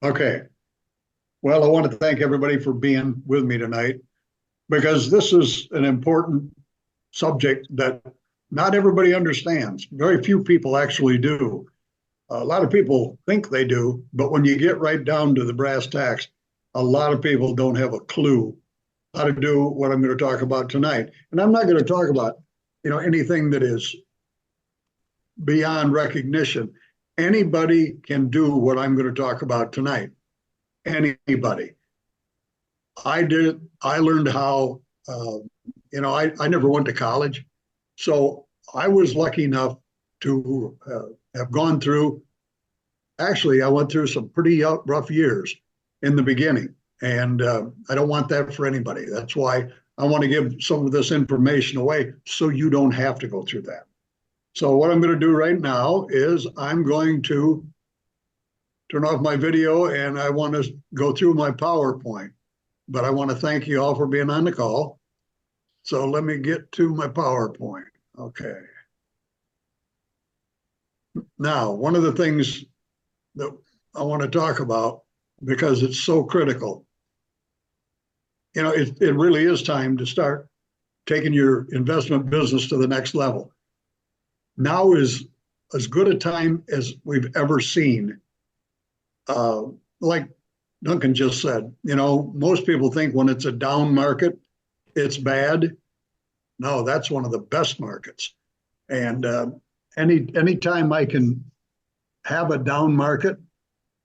Okay. Well, I want to thank everybody for being with me tonight because this is an important subject that not everybody understands. Very few people actually do. A lot of people think they do, but when you get right down to the brass tacks, a lot of people don't have a clue how to do what I'm going to talk about tonight. And I'm not going to talk about, anything that is beyond recognition. Anybody can do what I'm going to talk about tonight. Anybody. I learned how, I never went to college. So I was lucky enough to have gone through, actually, I went through some pretty rough years in the beginning. And I don't want that for anybody. That's why I want to give some of this information away so you don't have to go through that. So what I'm going to do right now is I'm going to turn off my video and I want to go through my PowerPoint. But I want to thank you all for being on the call. So let me get to my PowerPoint. Okay. Now, one of the things that I want to talk about, because it's so critical, it really is time to start taking your investment business to the next level. Now is as good a time as we've ever seen. Like Duncan just said, most people think when it's a down market, it's bad. No, that's one of the best markets. And any time I can have a down market,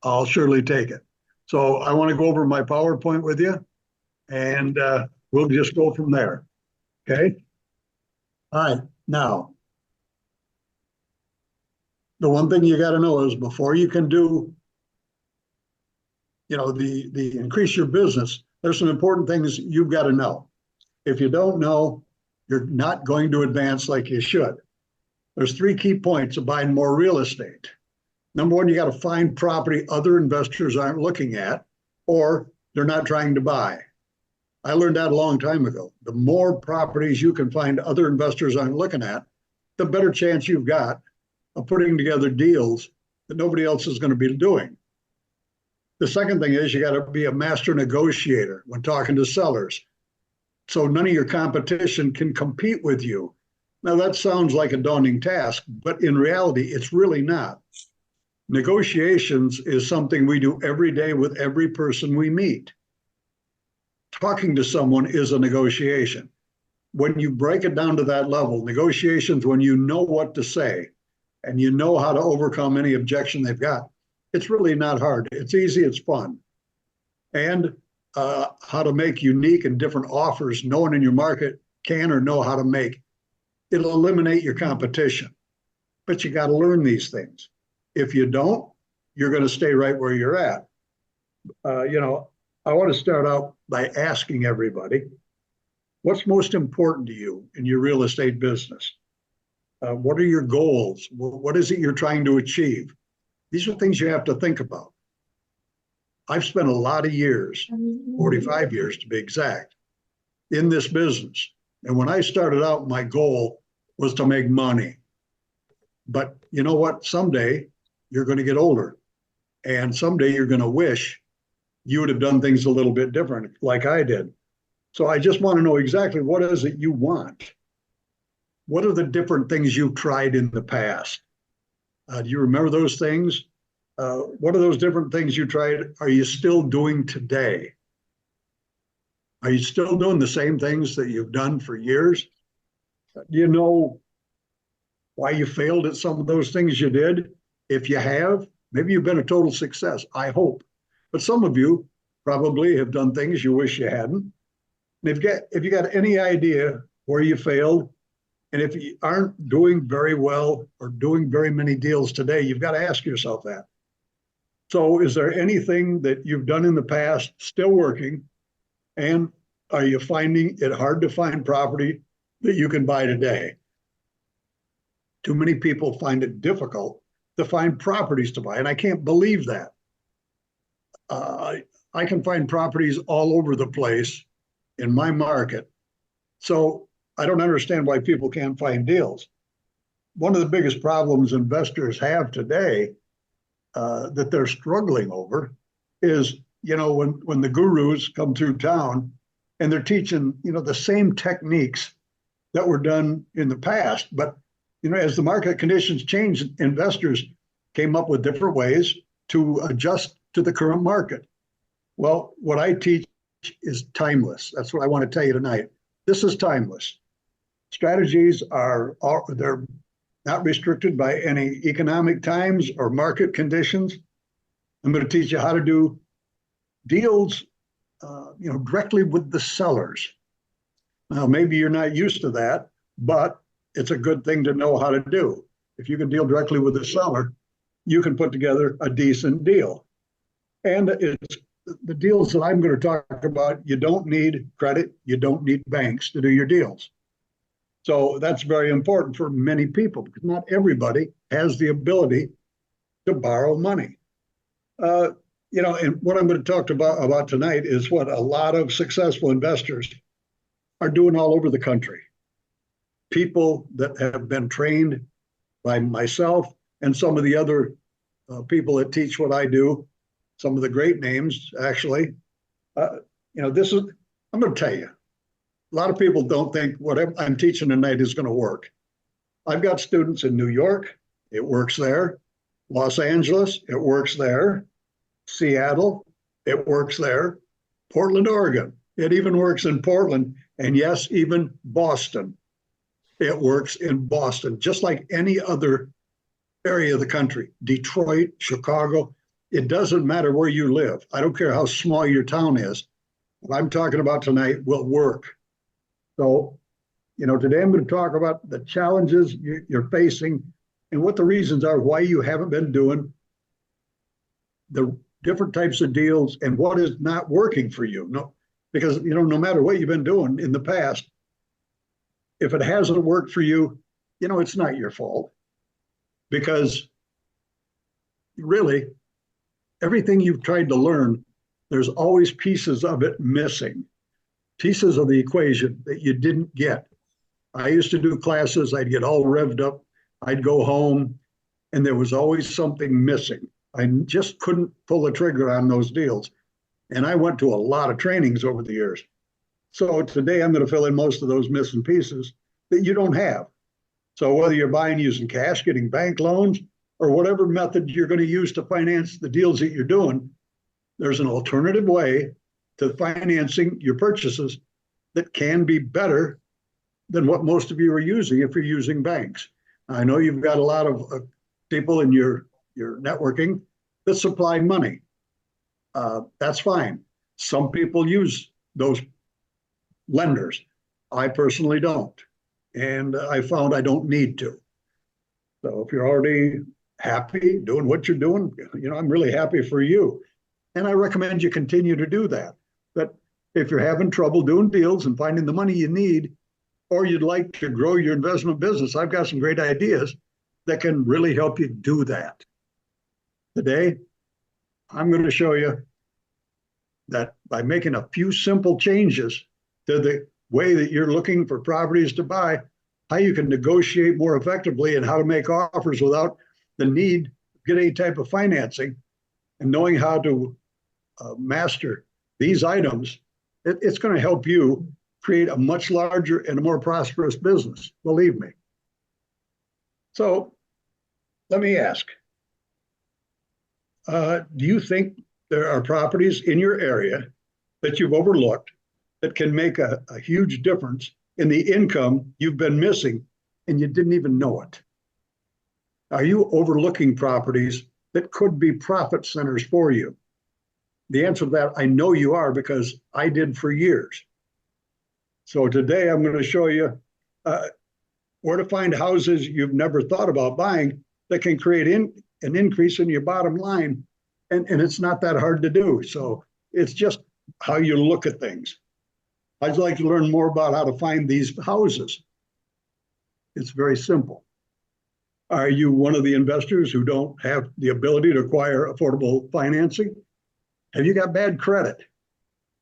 I'll surely take it. So I want to go over my PowerPoint with you, and we'll just go from there. Okay. All right. Now, the one thing you got to know is before you can do the increase your business, there's some important things you've got to know. If you don't know, you're not going to advance like you should. There's three key points of buying more real estate. Number one, you got to find property other investors aren't looking at, or they're not trying to buy. I learned that a long time ago. The more properties you can find other investors aren't looking at, the better chance you've got of putting together deals that nobody else is going to be doing. The second thing is you got to be a master negotiator when talking to sellers. So none of your competition can compete with you. Now that sounds like a daunting task, but in reality, it's really not. Negotiations is something we do every day with every person we meet. Talking to someone is a negotiation. When you break it down to that level, negotiations, when you know what to say and you know how to overcome any objection they've got, it's really not hard. It's easy, it's fun. And how to make unique and different offers, no one in your market can or know how to make. It'll eliminate your competition. But you got to learn these things. If you don't, you're going to stay right where you're at. I want to start out by asking everybody, what's most important to you in your real estate business? What are your goals? What is it you're trying to achieve? These are things you have to think about. I've spent a lot of years, 45 years to be exact, in this business. And when I started out, my goal was to make money. But you know what? Someday you're going to get older. And someday you're going to wish you would have done things a little bit different, like I did. So I just want to know exactly what is it you want? What are the different things you've tried in the past? Do you remember those things? What are those different things you tried? Are you still doing today? Are you still doing the same things that you've done for years? Do you know why you failed at some of those things you did? If you have, maybe you've been a total success, I hope. But some of you probably have done things you wish you hadn't. And if you got any idea where you failed, and if you aren't doing very well or doing very many deals today, you've got to ask yourself that. So is there anything that you've done in the past still working? And are you finding it hard to find property that you can buy today? Too many people find it difficult to find properties to buy, and I can't believe that. I can find properties all over the place in my market. So I don't understand why people can't find deals. One of the biggest problems investors have today that they're struggling over is, when the gurus come through town and they're teaching, the same techniques that were done in the past. But, as the market conditions changed, investors came up with different ways to adjust to the current market. Well, what I teach is timeless. That's what I want to tell you tonight. This is timeless. Strategies they're not restricted by any economic times or market conditions. I'm going to teach you how to do deals, directly with the sellers. Now, maybe you're not used to that, but it's a good thing to know how to do. If you can deal directly with the seller, you can put together a decent deal. And it's the deals that I'm going to talk about. You don't need credit. You don't need banks to do your deals. So that's very important for many people because not everybody has the ability to borrow money. And what I'm going to talk about tonight is what a lot of successful investors are doing all over the country. People that have been trained by myself and some of the other people that teach what I do, some of the great names, actually. I'm going to tell you, a lot of people don't think what I'm teaching tonight is going to work. I've got students in New York, it works there. Los Angeles, it works there. Seattle, it works there. Portland, Oregon, it even works in Portland. And yes, even Boston, it works in Boston, just like any other area of the country. Detroit, Chicago, it doesn't matter where you live. I don't care how small your town is. What I'm talking about tonight will work. So, today I'm going to talk about the challenges you're facing and what the reasons are why you haven't been doing the different types of deals and what is not working for you. No, because, no matter what you've been doing in the past, if it hasn't worked for you, it's not your fault. Because really, everything you've tried to learn, there's always pieces of it missing, pieces of the equation that you didn't get. I used to do classes, I'd get all revved up, I'd go home, and there was always something missing. I just couldn't pull the trigger on those deals. And I went to a lot of trainings over the years. So today I'm going to fill in most of those missing pieces that you don't have. So whether you're buying using cash, getting bank loans, or whatever method you're going to use to finance the deals that you're doing, there's an alternative way to financing your purchases that can be better than what most of you are using if you're using banks. I know you've got a lot of people in your networking that supply money. That's fine. Some people use those lenders. I personally don't. And I found I don't need to. So if you're already happy doing what you're doing, I'm really happy for you. And I recommend you continue to do that. But if you're having trouble doing deals and finding the money you need, or you'd like to grow your investment business, I've got some great ideas that can really help you do that. Today, I'm going to show you that by making a few simple changes to the way that you're looking for properties to buy, how you can negotiate more effectively and how to make offers without the need to get any type of financing, and knowing how to master these items, it's going to help you create a much larger and a more prosperous business, believe me. So let me ask, do you think there are properties in your area that you've overlooked that can make a huge difference in the income you've been missing and you didn't even know it? Are you overlooking properties that could be profit centers for you? The answer to that, I know you are, because I did for years. So today I'm going to show you where to find houses you've never thought about buying that can create an increase in your bottom line. And it's not that hard to do. So it's just how you look at things. I'd like to learn more about how to find these houses. It's very simple. Are you one of the investors who don't have the ability to acquire affordable financing? Have you got bad credit?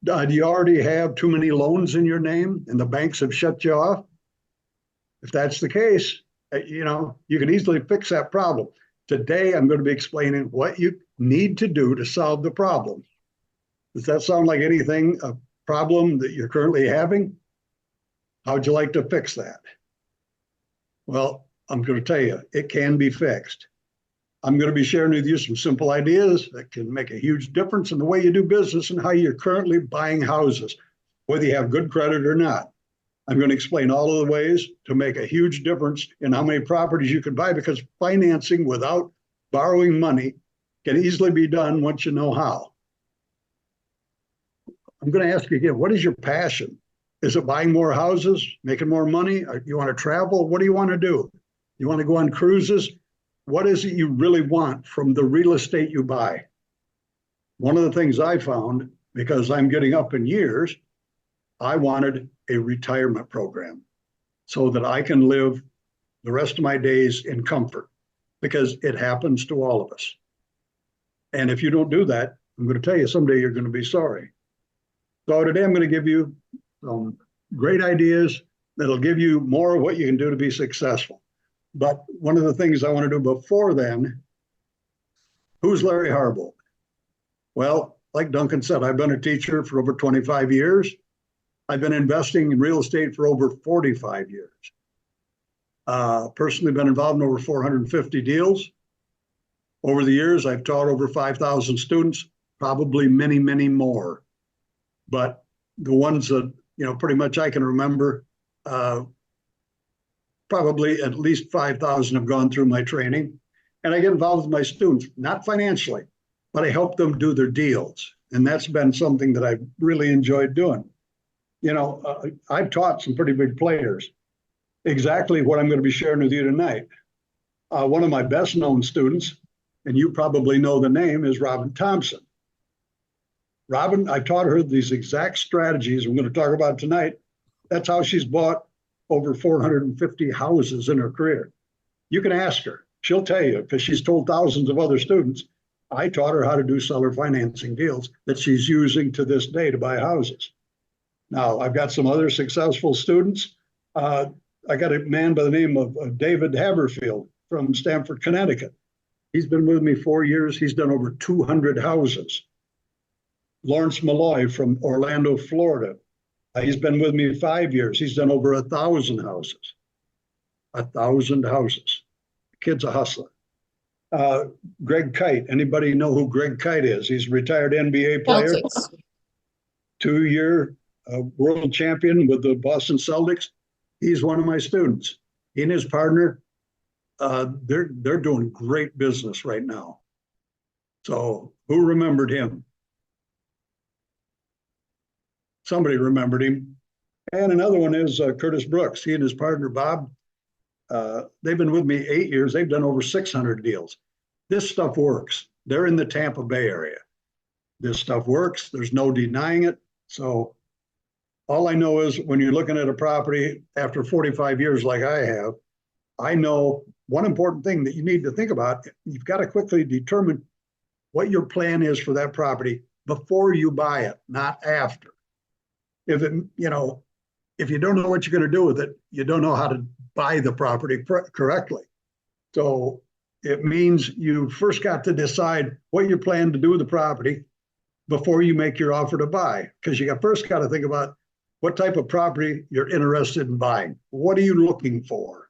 Do you already have too many loans in your name and the banks have shut you off? If that's the case, you can easily fix that problem. Today, I'm going to be explaining what you need to do to solve the problem. Does that sound like anything, a problem that you're currently having? How'd you like to fix that? Well, I'm going to tell you, it can be fixed. I'm going to be sharing with you some simple ideas that can make a huge difference in the way you do business and how you're currently buying houses, whether you have good credit or not. I'm going to explain all of the ways to make a huge difference in how many properties you can buy, because financing without borrowing money can easily be done once you know how. I'm going to ask you again, what is your passion? Is it buying more houses, making more money? Or you want to travel? What do you want to do? You want to go on cruises? What is it you really want from the real estate you buy? One of the things I found, because I'm getting up in years, I wanted a retirement program so that I can live the rest of my days in comfort, because it happens to all of us. And if you don't do that, I'm going to tell you someday you're going to be sorry. So today I'm going to give you some great ideas that'll give you more of what you can do to be successful. But one of the things I want to do before then, who's Larry Harbolt? Well, like Duncan said, I've been a teacher for over 25 years. I've been investing in real estate for over 45 years. Personally been involved in over 450 deals. Over the years, I've taught over 5,000 students, probably many, many more. But the ones that, pretty much I can remember, probably at least 5,000 have gone through my training. And I get involved with my students, not financially, but I help them do their deals. And that's been something that I've really enjoyed doing. I've taught some pretty big players exactly what I'm going to be sharing with you tonight. One of my best known students, and you probably know the name, is Robin Thompson. Robin, I taught her these exact strategies we're going to talk about tonight. That's how she's bought over 450 houses in her career. You can ask her. She'll tell you, because she's told thousands of other students. I taught her how to do seller financing deals that she's using to this day to buy houses. Now, I've got some other successful students. I got a man by the name of David Haverfield from Stamford, Connecticut. He's been with me 4 years. He's done over 200 houses. Lawrence Malloy from Orlando, Florida. He's been with me 5 years. He's done over 1,000 houses. 1,000 houses. The kid's a hustler. Greg Kite. Anybody know who Greg Kite is? He's a retired NBA player. Celtics. 2-year world champion with the Boston Celtics. He's one of my students. He and his partner, they're doing great business right now. So who remembered him? Somebody remembered him. And another one is Curtis Brooks. He and his partner, Bob, they've been with me 8 years. They've done over 600 deals. This stuff works. They're in the Tampa Bay area. This stuff works. There's no denying it. So all I know is when you're looking at a property after 45 years like I have, I know one important thing that you need to think about. You've got to quickly determine what your plan is for that property before you buy it, not after. If you don't know what you're going to do with it, you don't know how to buy the property correctly. So it means you first got to decide what you plan to do with the property before you make your offer to buy, because you first got to think about what type of property you're interested in buying. What are you looking for?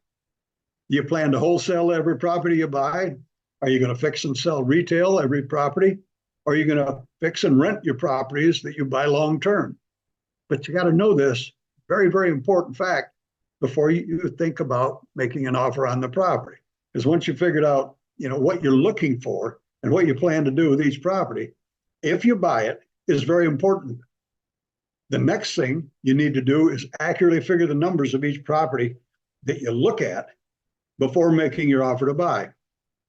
Do you plan to wholesale every property you buy? Are you going to fix and sell retail every property? Or are you going to fix and rent your properties that you buy long term? But you got to know this very, very important fact before you think about making an offer on the property. Because once you figured out, what you're looking for and what you plan to do with each property, if you buy it, is very important. The next thing you need to do is accurately figure the numbers of each property that you look at before making your offer to buy.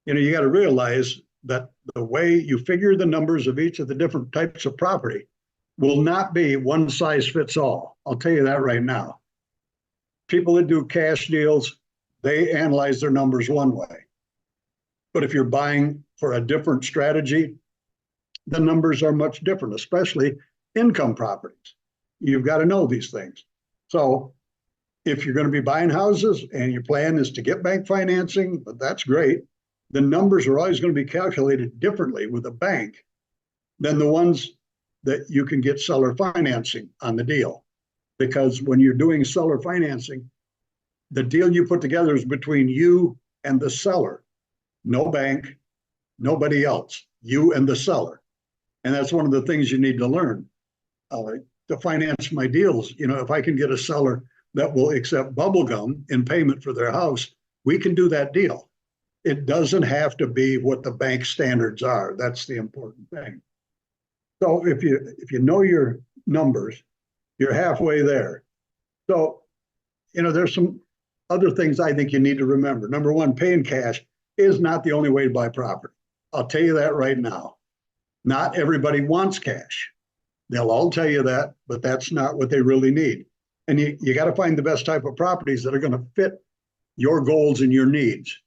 You got to realize that the way you figure the numbers of each of the different types of property will not be one size fits all. I'll tell you that right now. People that do cash deals, they analyze their numbers one way. But if you're buying for a different strategy, the numbers are much different, especially income properties. You've got to know these things. So if you're going to be buying houses and your plan is to get bank financing, but that's great, the numbers are always going to be calculated differently with a bank than the ones that you can get seller financing on the deal. Because when you're doing seller financing, the deal you put together is between you and the seller, no bank, nobody else, you and the seller. And that's one of the things you need to learn to finance my deals. You know, if I can get a seller that will accept bubble gum in payment for their house, we can do that deal. It doesn't have to be what the bank standards are. That's the important thing. So if you know your numbers, you're halfway there. So, you know, there's some other things I think you need to remember. Number one, paying cash is not the only way to buy property. I'll tell you that right now. Not everybody wants cash. They'll all tell you that, but that's not what they really need. And you got to find the best type of properties that are going to fit your goals and your needs.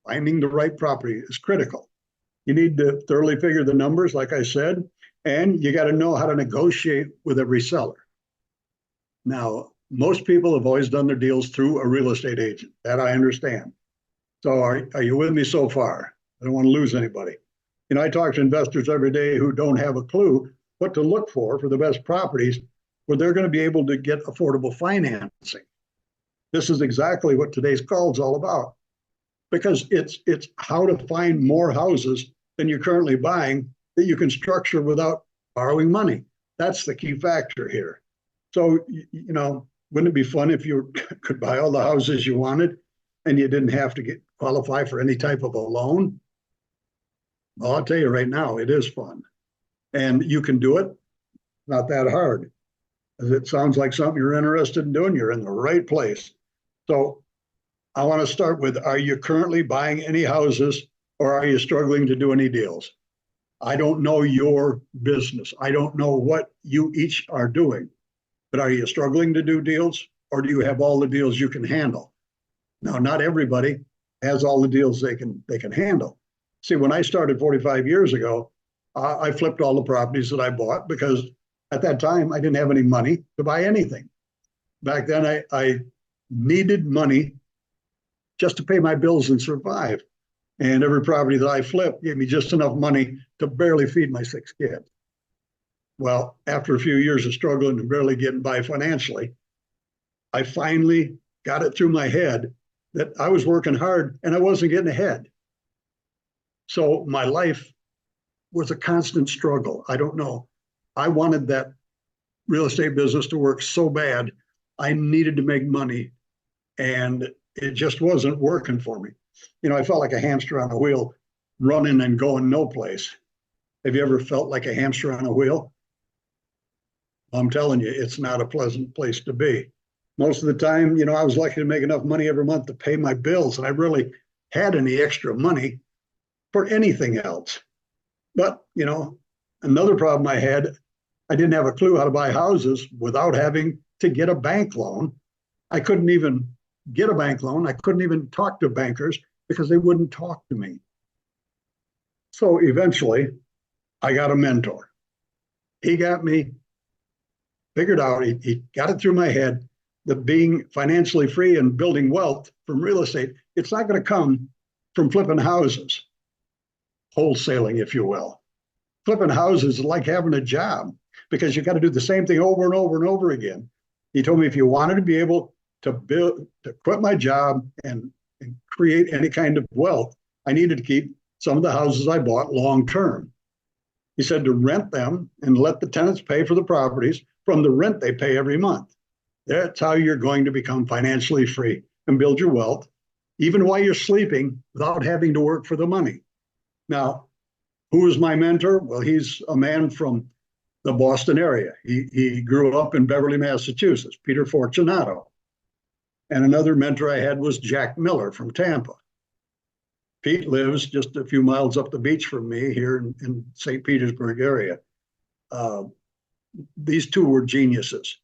Finding the right property is critical. You need to thoroughly figure the numbers, like I said, and you got to know how to negotiate with every seller. Now, most people have always done their deals through a real estate agent. That I understand. So are you with me so far? I don't want to lose anybody. You know, I talk to investors every day who don't have a clue what to look for the best properties where they're going to be able to get affordable financing. This is exactly what today's call is all about, because it's how to find more houses than you're currently buying that you can structure without borrowing money. That's the key factor here. So, you know, wouldn't it be fun if you could buy all the houses you wanted and you didn't have to qualify for any type of a loan? Well, I'll tell you right now, it is fun. And you can do it. Not that hard. As it sounds like something you're interested in doing, you're in the right place. So I want to start with, are you currently buying any houses or are you struggling to do any deals? I don't know your business. I don't know what you each are doing, but are you struggling to do deals or do you have all the deals you can handle? Now, not everybody has all the deals they can handle. See, when I started 45 years ago, I flipped all the properties that I bought because at that time I didn't have any money to buy anything. Back then I needed money just to pay my bills and survive. And every property that I flipped gave me just enough money to barely feed my 6 kids. Well, after a few years of struggling and barely getting by financially, I finally got it through my head that I was working hard and I wasn't getting ahead. So my life was a constant struggle. I don't know. I wanted that real estate business to work so bad. I needed to make money and it just wasn't working for me. You know, I felt like a hamster on a wheel running and going no place. Have you ever felt like a hamster on a wheel? I'm telling you, it's not a pleasant place to be. Most of the time, you know, I was lucky to make enough money every month to pay my bills, and I really had any extra money for anything else. But, you know, another problem I had, I didn't have a clue how to buy houses without having to get a bank loan. I couldn't even get a bank loan. I couldn't even talk to bankers because they wouldn't talk to me. So eventually, I got a mentor. He got me figured out, he got it through my head that being financially free and building wealth from real estate, it's not going to come from flipping houses, wholesaling, if you will. Flipping houses is like having a job because you got to do the same thing over and over and over again. He told me if you wanted to be able to quit my job and create any kind of wealth, I needed to keep some of the houses I bought long term. He said to rent them and let the tenants pay for the properties from the rent they pay every month. That's how you're going to become financially free and build your wealth, even while you're sleeping, without having to work for the money. Now, who is my mentor? Well, he's a man from the Boston area. He grew up in Beverly, Massachusetts, Peter Fortunato. And another mentor I had was Jack Miller from Tampa. Pete lives just a few miles up the beach from me here in St. Petersburg area. These two were geniuses.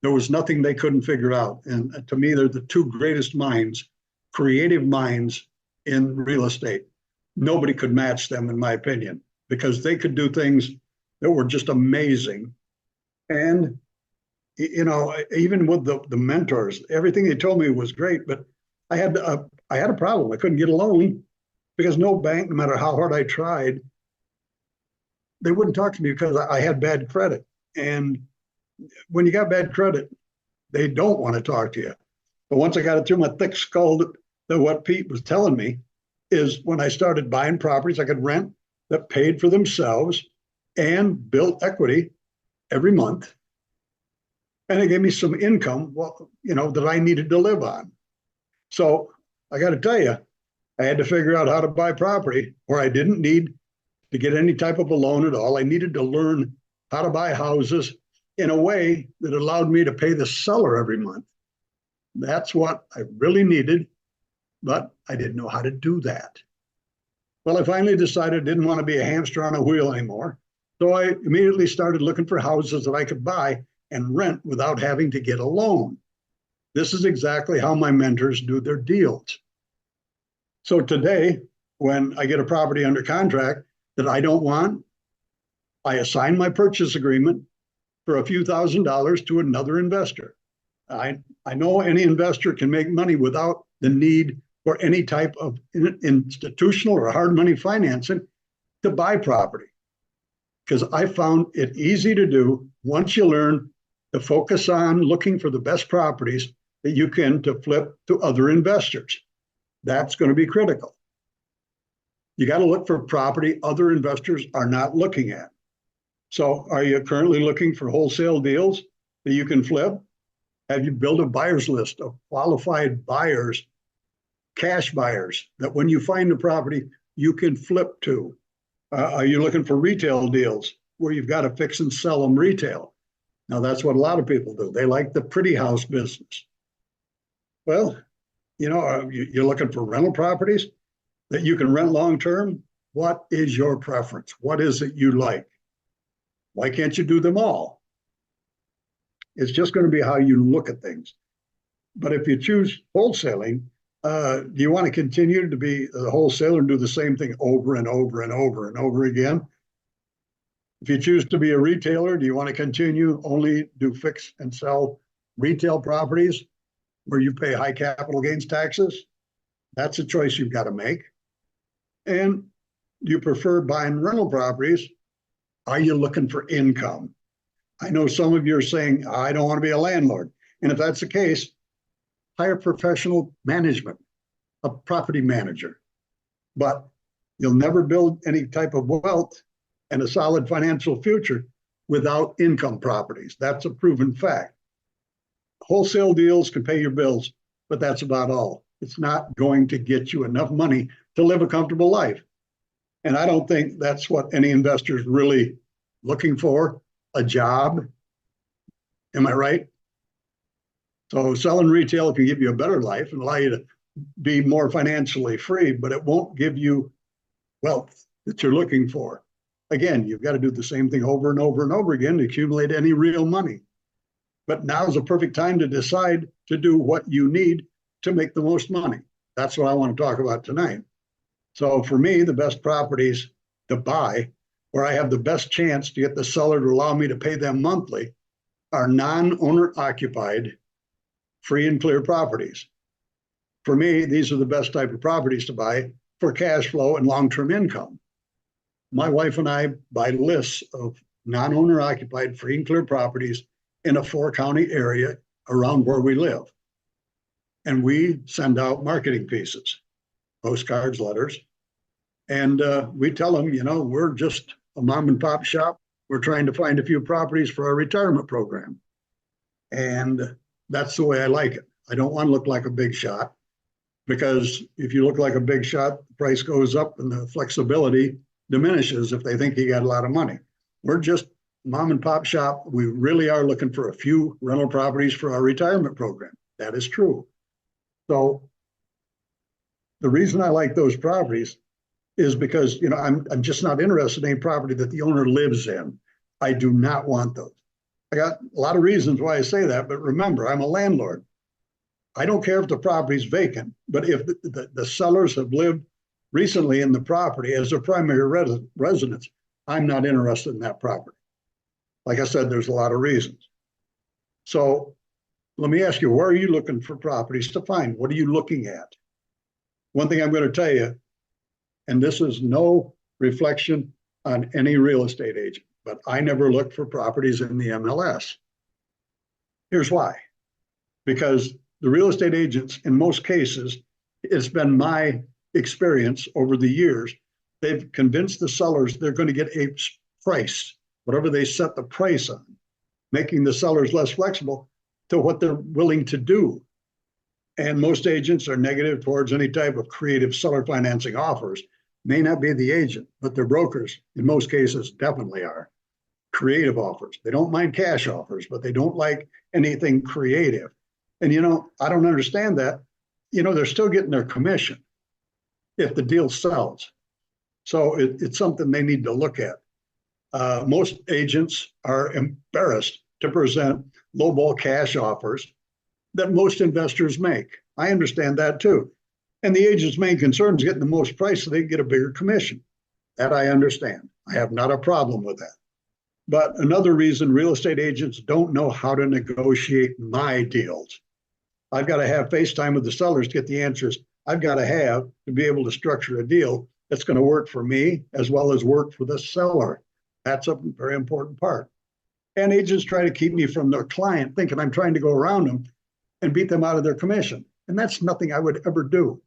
There was nothing they couldn't figure out. And to me, they're the two greatest minds, creative minds in real estate. Nobody could match them, in my opinion, because they could do things that were just amazing. And, you know, even with the mentors, everything they told me was great, but I had a problem. I couldn't get a loan because no bank, no matter how hard I tried, they wouldn't talk to me because I had bad credit. And when you got bad credit, they don't want to talk to you. But once I got it through my thick skull that what Pete was telling me is when I started buying properties I could rent that paid for themselves and built equity every month. And it gave me some income, well, that I needed to live on. So I got to tell you, I had to figure out how to buy property where I didn't need to get any type of a loan at all. I needed to learn how to buy houses in a way that allowed me to pay the seller every month. That's what I really needed, but I didn't know how to do that. Well, I finally decided I didn't want to be a hamster on a wheel anymore. So I immediately started looking for houses that I could buy and rent without having to get a loan. This is exactly how my mentors do their deals. So today, when I get a property under contract that I don't want, I assign my purchase agreement for a few $1,000s to another investor. I know any investor can make money without the need for any type of institutional or hard money financing to buy property. Because I found it easy to do once you learn to focus on looking for the best properties that you can to flip to other investors. That's going to be critical. You got to look for property other investors are not looking at. So are you currently looking for wholesale deals that you can flip? Have you built a buyer's list of qualified buyers, cash buyers, that when you find a property, you can flip to? Are you looking for retail deals where you've got to fix and sell them retail? Now, that's what a lot of people do. They like the pretty house business. Well, you're looking for rental properties that you can rent long-term. What is your preference? What is it you like? Why can't you do them all? It's just going to be how you look at things. But if you choose wholesaling, do you want to continue to be a wholesaler and do the same thing over and over and over and over again? If you choose to be a retailer, do you want to continue only do fix and sell retail properties where you pay high capital gains taxes? That's a choice you've got to make. And do you prefer buying rental properties? Are you looking for income? I know some of you are saying, I don't want to be a landlord. And if that's the case, hire professional management, a property manager. But you'll never build any type of wealth and a solid financial future without income properties. That's a proven fact. Wholesale deals can pay your bills, but that's about all. It's not going to get you enough money to live a comfortable life. And I don't think that's what any investor is really looking for, a job. Am I right? So selling retail can give you a better life and allow you to be more financially free, but it won't give you wealth that you're looking for. Again, you've got to do the same thing over and over and over again to accumulate any real money. But now is a perfect time to decide to do what you need to make the most money. That's what I want to talk about tonight. So for me, the best properties to buy, where I have the best chance to get the seller to allow me to pay them monthly, are non-owner occupied, free and clear properties. For me, these are the best type of properties to buy for cash flow and long-term income. My wife and I buy lists of non-owner occupied, free and clear properties in a 4-county area around where we live. And we send out marketing pieces, postcards, letters, and we tell them, we're just a mom and pop shop. We're trying to find a few properties for our retirement program. And that's the way I like it. I don't want to look like a big shot, because if you look like a big shot, the price goes up and the flexibility diminishes if they think you got a lot of money. We're just mom and pop shop. We really are looking for a few rental properties for our retirement program. That is true. So the reason I like those properties is because, I'm just not interested in any property that the owner lives in. I do not want those. I got a lot of reasons why I say that, but remember, I'm a landlord. I don't care if the property's vacant, but if the sellers have lived recently in the property as their primary residence, I'm not interested in that property. Like I said, there's a lot of reasons. So let me ask you, where are you looking for properties to find? What are you looking at? One thing I'm going to tell you, and this is no reflection on any real estate agent, but I never looked for properties in the MLS. Here's why. Because the real estate agents, in most cases, it's been my experience over the years, they've convinced the sellers they're going to get a price, whatever they set the price on, making the sellers less flexible to what they're willing to do. And most agents are negative towards any type of creative seller financing offers. May not be the agent, but their brokers, in most cases, definitely are. Creative offers. They don't mind cash offers, but they don't like anything creative. And, I don't understand that. They're still getting their commission if the deal sells. So it's something they need to look at. Most agents are embarrassed to present lowball cash offers that most investors make. I understand that too. And the agent's main concern is getting the most price so they can get a bigger commission. That I understand. I have not a problem with that. But another reason real estate agents don't know how to negotiate my deals. I've got to have FaceTime with the sellers to get the answers I've got to have to be able to structure a deal that's going to work for me as well as work for the seller. That's a very important part. And agents try to keep me from their client thinking I'm trying to go around them and beat them out of their commission. And that's nothing I would ever do.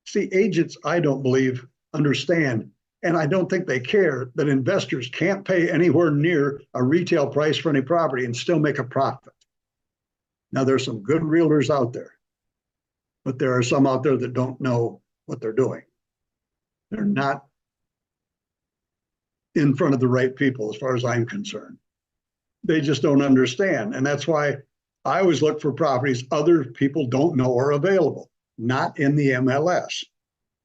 See, agents, I don't believe, understand, and I don't think they care that investors can't pay anywhere near a retail price for any property and still make a profit. Now, there's some good realtors out there, but there are some out there that don't know what they're doing. They're not in front of the right people as far as I'm concerned. They just don't understand. And that's why I always look for properties other people don't know are available, not in the MLS.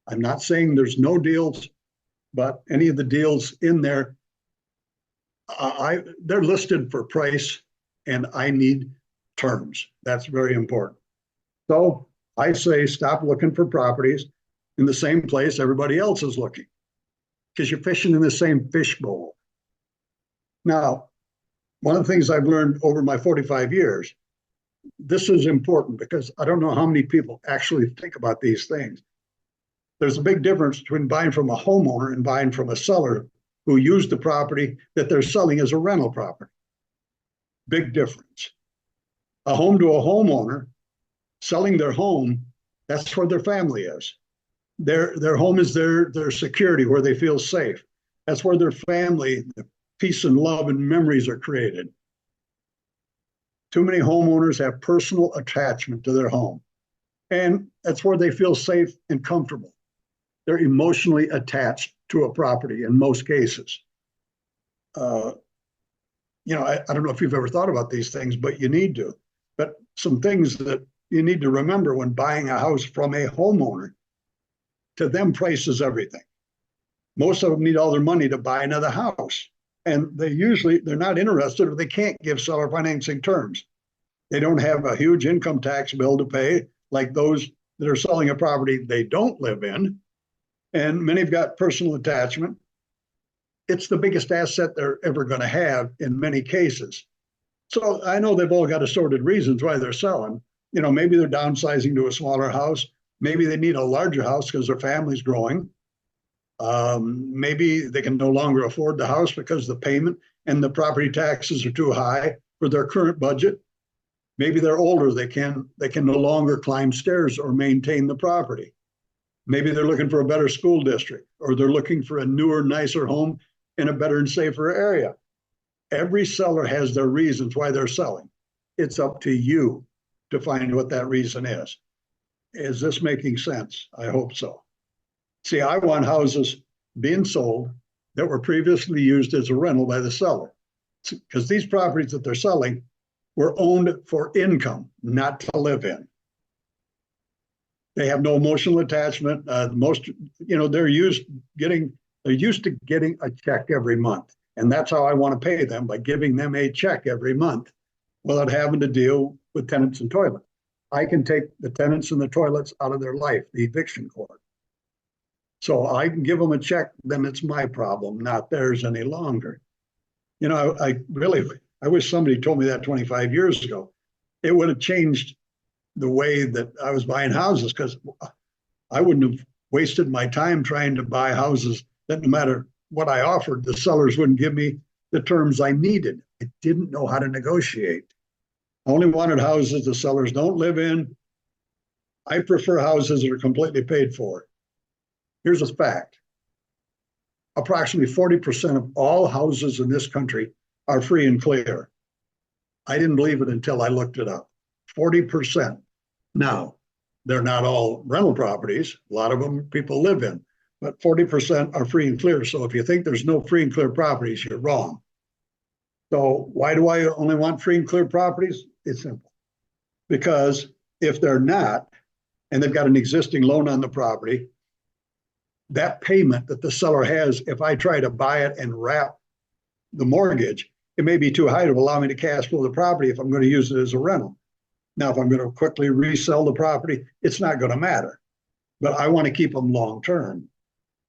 I'm not saying there's no deals, but any of the deals in there, they're listed for price and I need terms. That's very important. So I say stop looking for properties in the same place everybody else is looking because you're fishing in the same fishbowl. Now, one of the things I've learned over my 45 years, this is important because I don't know how many people actually think about these things. There's a big difference between buying from a homeowner and buying from a seller who used the property that they're selling as a rental property. Big difference. A home to a homeowner selling their home, that's where their family is. Their home is their security, where they feel safe. That's where their family, the peace and love and memories are created. Too many homeowners have personal attachment to their home, and that's where they feel safe and comfortable. They're emotionally attached to a property in most cases. I don't know if you've ever thought about these things, but you need to. But some things that you need to remember when buying a house from a homeowner, to them, price is everything. Most of them need all their money to buy another house. And they're not interested or they can't give seller financing terms. They don't have a huge income tax bill to pay like those that are selling a property they don't live in. And many have got personal attachment. It's the biggest asset they're ever going to have in many cases. So I know they've all got assorted reasons why they're selling. Maybe they're downsizing to a smaller house. Maybe they need a larger house because their family's growing. Maybe they can no longer afford the house because the payment and the property taxes are too high for their current budget. Maybe they're older. They can no longer climb stairs or maintain the property. Maybe they're looking for a better school district, or they're looking for a newer, nicer home in a better and safer area. Every seller has their reasons why they're selling. It's up to you to find what that reason is. Is this making sense? I hope so. See, I want houses being sold that were previously used as a rental by the seller, because these properties that they're selling were owned for income, not to live in. They have no emotional attachment. They're used to getting a check every month. And that's how I want to pay them, by giving them a check every month without having to deal with tenants and toilets. I can take the tenants and the toilets out of their life, the eviction court. So I can give them a check, then it's my problem, not theirs any longer. I wish somebody told me that 25 years ago. It would have changed the way that I was buying houses, because I wouldn't have wasted my time trying to buy houses that, no matter what I offered, the sellers wouldn't give me the terms I needed. I didn't know how to negotiate. I only wanted houses the sellers don't live in. I prefer houses that are completely paid for. Here's a fact. Approximately 40% of all houses in this country are free and clear. I didn't believe it until I looked it up. 40%. Now, they're not all rental properties. A lot of them people live in, but 40% are free and clear. So if you think there's no free and clear properties, you're wrong. So why do I only want free and clear properties? It's simple. Because if they're not, and they've got an existing loan on the property, that payment that the seller has, if I try to buy it and wrap the mortgage, it may be too high to allow me to cash flow the property if I'm going to use it as a rental. Now, if I'm going to quickly resell the property, it's not going to matter. But I want to keep them long term.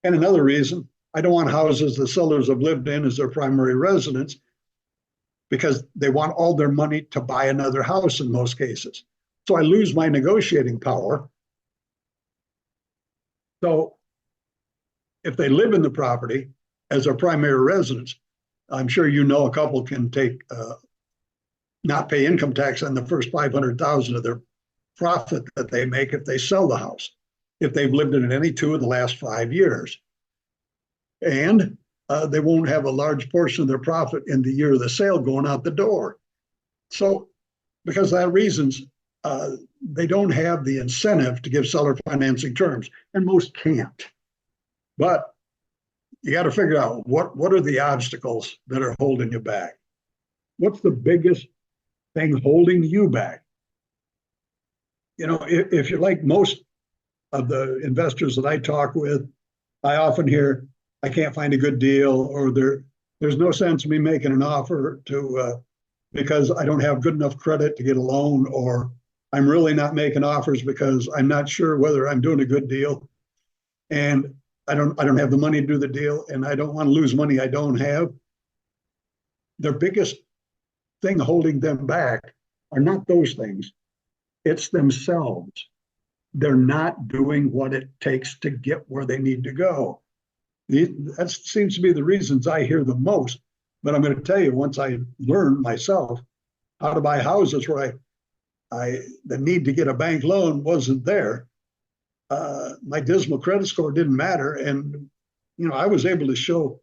And another reason, I don't want houses the sellers have lived in as their primary residence, because they want all their money to buy another house in most cases. So I lose my negotiating power. So if they live in the property as their primary residence, I'm sure you know a couple can take not pay income tax on the first 500,000 of their profit that they make if they sell the house, if they've lived in it any two of the last 5 years. And they won't have a large portion of their profit in the year of the sale going out the door. So because of that reasons, they don't have the incentive to give seller financing terms, and most can't. But you got to figure out what are the obstacles that are holding you back? What's the biggest thing holding you back? You know, if you're like most of the investors that I talk with, I often hear, I can't find a good deal, or there's no sense in me making an offer to because I don't have good enough credit to get a loan, or I'm really not making offers because I'm not sure whether I'm doing a good deal, and I don't have the money to do the deal, and I don't want to lose money I don't have. Their biggest thing holding them back are not those things. It's themselves. They're not doing what it takes to get where they need to go. That seems to be the reasons I hear the most. But I'm going to tell you, once I learned myself how to buy houses where the need to get a bank loan wasn't there, my dismal credit score didn't matter. And, you know, I was able to show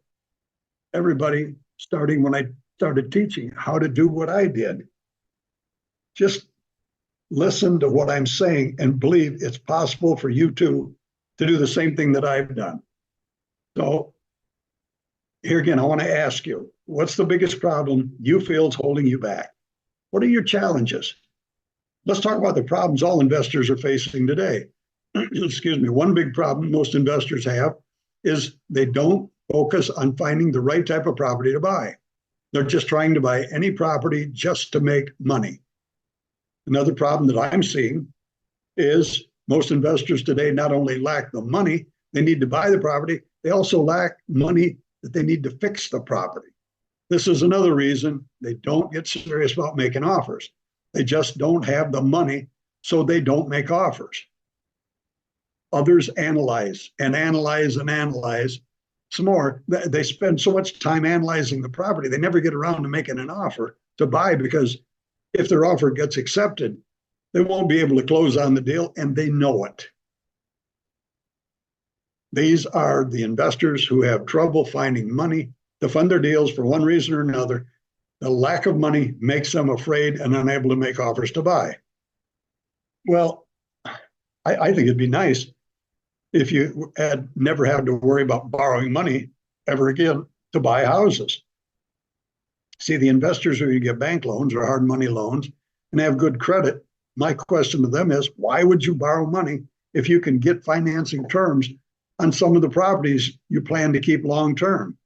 everybody, starting when I started teaching, how to do what I did. Just listen to what I'm saying and believe it's possible for you to do the same thing that I've done. So here again, I want to ask you, what's the biggest problem you feel is holding you back? What are your challenges? Let's talk about the problems all investors are facing today. Excuse me. One big problem most investors have is they don't focus on finding the right type of property to buy. They're just trying to buy any property just to make money. Another problem that I'm seeing is most investors today not only lack the money they need to buy the property, they also lack money that they need to fix the property. This is another reason they don't get serious about making offers. They just don't have the money, so they don't make offers. Others analyze and analyze and analyze some more. They spend so much time analyzing the property, they never get around to making an offer to buy, because if their offer gets accepted, they won't be able to close on the deal, and they know it. These are the investors who have trouble finding money to fund their deals for one reason or another. The lack of money makes them afraid and unable to make offers to buy. Well, I think it'd be nice if you had never had to worry about borrowing money ever again to buy houses. See, the investors who get bank loans or hard money loans and have good credit, my question to them is, why would you borrow money if you can get financing terms on some of the properties you plan to keep long term?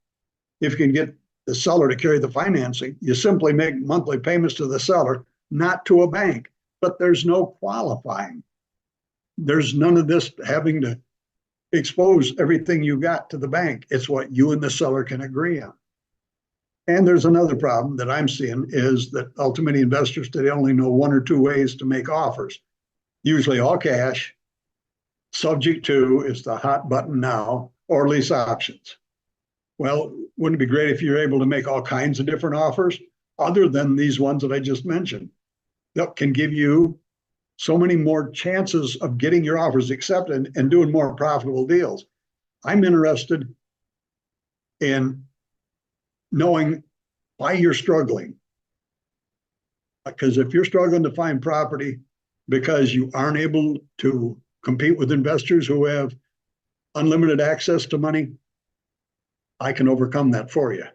If you can get the seller to carry the financing, you simply make monthly payments to the seller, not to a bank. But there's no qualifying. There's none of this having to expose everything you got to the bank. It's what you and the seller can agree on. And there's another problem that I'm seeing is that ultimately investors today only know one or two ways to make offers. Usually all cash, subject to is the hot button now, or lease options. Well, wouldn't it be great if you're able to make all kinds of different offers other than these ones that I just mentioned that can give you so many more chances of getting your offers accepted and doing more profitable deals? I'm interested in knowing why you're struggling. Because if you're struggling to find property because you aren't able to compete with investors who have unlimited access to money, I can overcome that for you.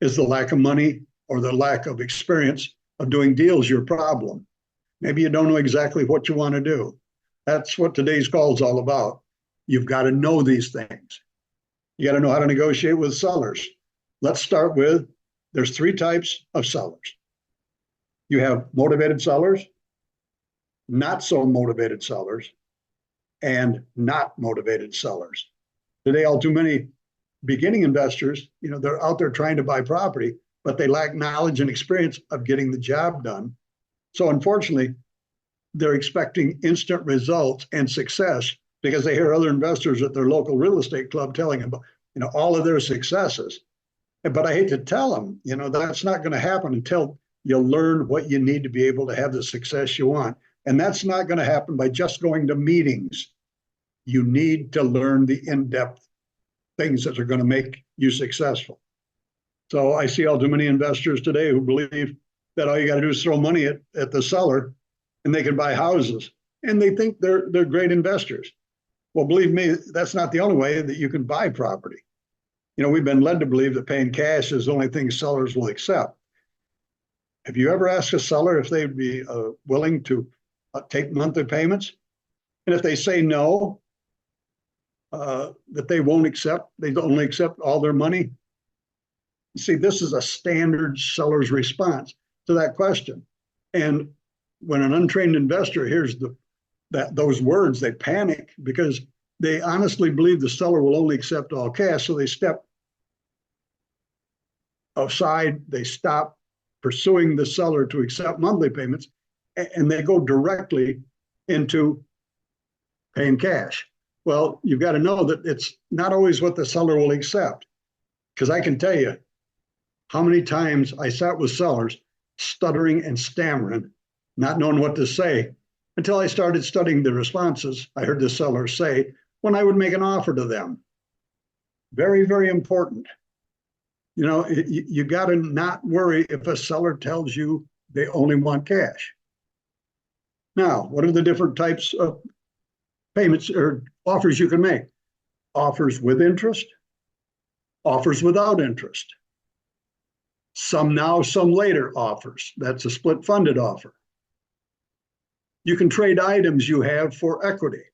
Is the lack of money or the lack of experience of doing deals your problem? Maybe you don't know exactly what you want to do. That's what today's call is all about. You've got to know these things. You got to know how to negotiate with sellers. Let's start with, there's three types of sellers. You have motivated sellers, not so motivated sellers, and not motivated sellers. Today, all too many beginning investors, they're out there trying to buy property, but they lack knowledge and experience of getting the job done. So unfortunately, they're expecting instant results and success because they hear other investors at their local real estate club telling them, all of their successes. But I hate to tell them, that's not going to happen until you learn what you need to be able to have the success you want. And that's not going to happen by just going to meetings. You need to learn the in-depth things that are going to make you successful. So I see all too many investors today who believe that all you got to do is throw money at the seller and they can buy houses. And they think they're great investors. Well, believe me, that's not the only way that you can buy property. We've been led to believe that paying cash is the only thing sellers will accept. Have you ever asked a seller if they'd be willing to take monthly payments? And if they say no, that they won't accept, they only accept all their money? You see, this is a standard seller's response to that question. And when an untrained investor hears those words, they panic because they honestly believe the seller will only accept all cash. So they step aside, they stop pursuing the seller to accept monthly payments, and they go directly into paying cash. Well, you've got to know that it's not always what the seller will accept. Because I can tell you how many times I sat with sellers stuttering and stammering, not knowing what to say, until I started studying the responses I heard the seller say when I would make an offer to them. Very, very important. You got to not worry if a seller tells you they only want cash. Now, what are the different types of payments or offers you can make? Offers with interest, offers without interest, some now, some later offers. That's a split funded offer. You can trade items you have for equity,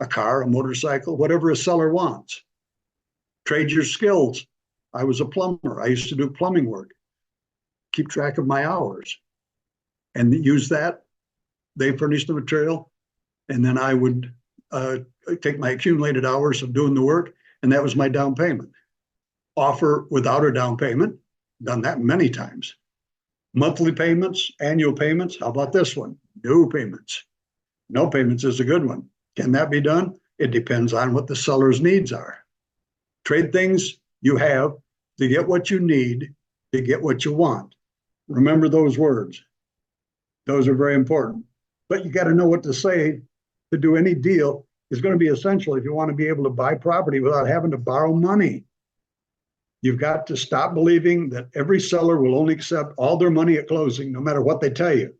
a car, a motorcycle, whatever a seller wants. Trade your skills. I was a plumber. I used to do plumbing work. Keep track of my hours and use that. They furnish the material, and then I would take my accumulated hours of doing the work, and that was my down payment. Offer without a down payment, done that many times. Monthly payments, annual payments. How about this one? No payments. No payments is a good one. Can that be done? It depends on what the seller's needs are. Trade things you have to get what you need, to get what you want. Remember those words. Those are very important. But you got to know what to say to do any deal is going to be essential if you want to be able to buy property without having to borrow money. You've got to stop believing that every seller will only accept all their money at closing, no matter what they tell you.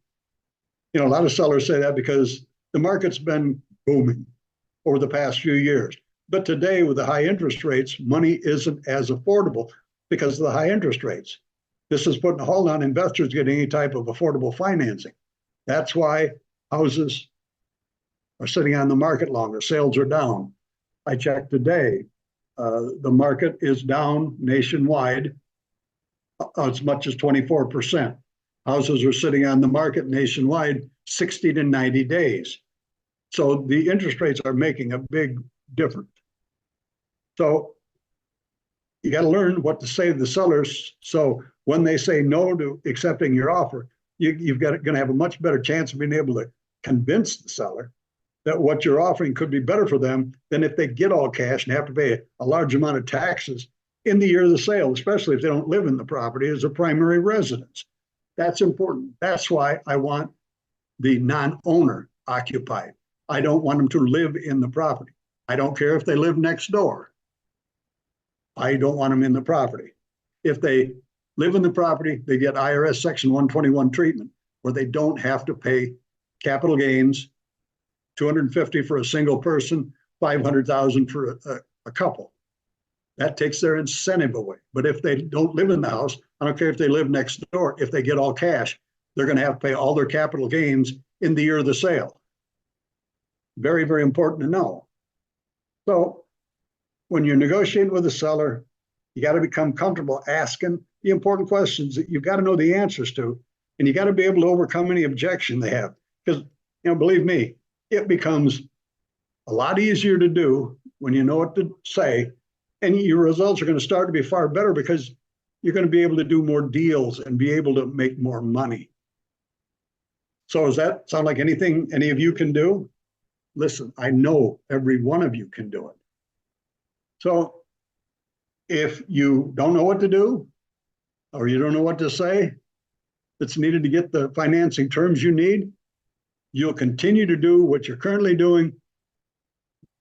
A lot of sellers say that because the market's been booming over the past few years. But today, with the high interest rates, money isn't as affordable because of the high interest rates. This is putting a hold on investors getting any type of affordable financing. That's why houses are sitting on the market longer. Sales are down. I checked today. The market is down nationwide as much as 24%. Houses are sitting on the market nationwide 60 to 90 days. So the interest rates are making a big difference. So you got to learn what to say to the sellers. So when they say no to accepting your offer, you've got going to have a much better chance of being able to convince the seller that what you're offering could be better for them than if they get all cash and have to pay a large amount of taxes in the year of the sale, especially if they don't live in the property as a primary residence. That's important. That's why I want the non-owner occupied. I don't want them to live in the property. I don't care if they live next door. I don't want them in the property. If they live in the property, they get IRS Section 121 treatment, where they don't have to pay capital gains, 250 for a single person, 500,000 for a couple. That takes their incentive away. But if they don't live in the house, I don't care if they live next door, if they get all cash, they're going to have to pay all their capital gains in the year of the sale. Very, very important to know. So when you're negotiating with a seller, you got to become comfortable asking the important questions that you've got to know the answers to, and you got to be able to overcome any objection they have. Because, believe me, it becomes a lot easier to do when you know what to say, and your results are going to start to be far better because you're going to be able to do more deals and be able to make more money. So does that sound like anything any of you can do? Listen, I know every one of you can do it. So if you don't know what to do, or you don't know what to say that's needed to get the financing terms you need, you'll continue to do what you're currently doing,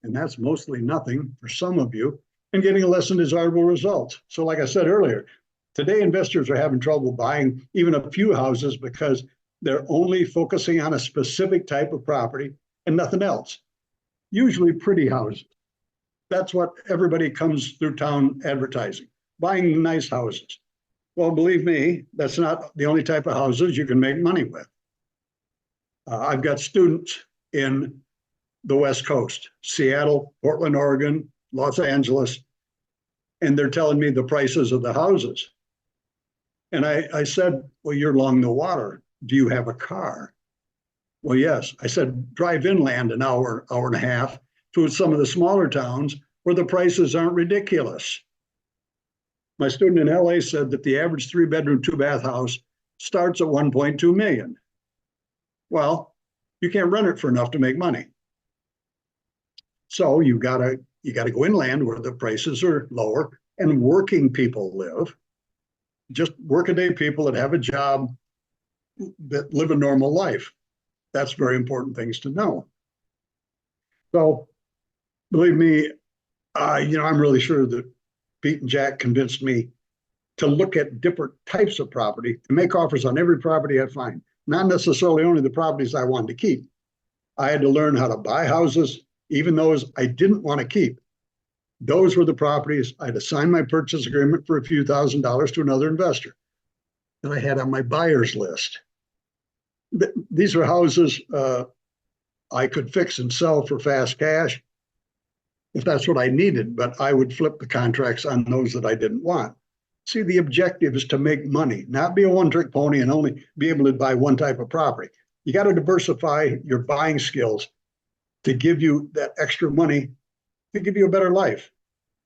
and that's mostly nothing for some of you, and getting less than desirable results. So like I said earlier, today investors are having trouble buying even a few houses because they're only focusing on a specific type of property and nothing else, usually pretty houses. That's what everybody comes through town advertising, buying nice houses. Well, believe me, that's not the only type of houses you can make money with. I've got students in the West Coast, Seattle, Portland, Oregon, Los Angeles, and they're telling me the prices of the houses. And I said, well, you're along the water. Do you have a car? Well, yes. I said, drive inland an hour, hour and a half to some of the smaller towns where the prices aren't ridiculous. My student in LA said that the average 3-bedroom, 2-bath house starts at 1.2 million. Well, you can't rent it for enough to make money. So you gotta go inland where the prices are lower and working people live. Just workaday people that have a job, that live a normal life. That's very important things to know. So believe me, I'm really sure that Pete and Jack convinced me to look at different types of property and make offers on every property I find, not necessarily only the properties I wanted to keep. I had to learn how to buy houses, even those I didn't want to keep. Those were the properties I'd assign my purchase agreement for a few $1,000s to another investor that I had on my buyer's list. These were houses I could fix and sell for fast cash if that's what I needed, but I would flip the contracts on those that I didn't want. See, the objective is to make money, not be a one-trick pony and only be able to buy one type of property. You got to diversify your buying skills to give you that extra money to give you a better life.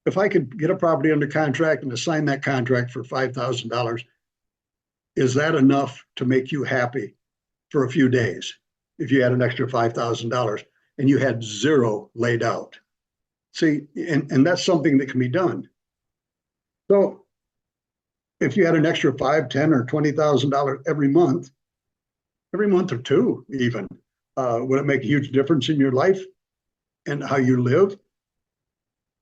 If I could get a property under contract and assign that contract for $5,000, is that enough to make you happy for a few days? If you had an extra $5,000 and you had zero laid out. See, and that's something that can be done. So if you had an extra $5,000, $10,000, or $20,000 every month or two even, would it make a huge difference in your life and how you live?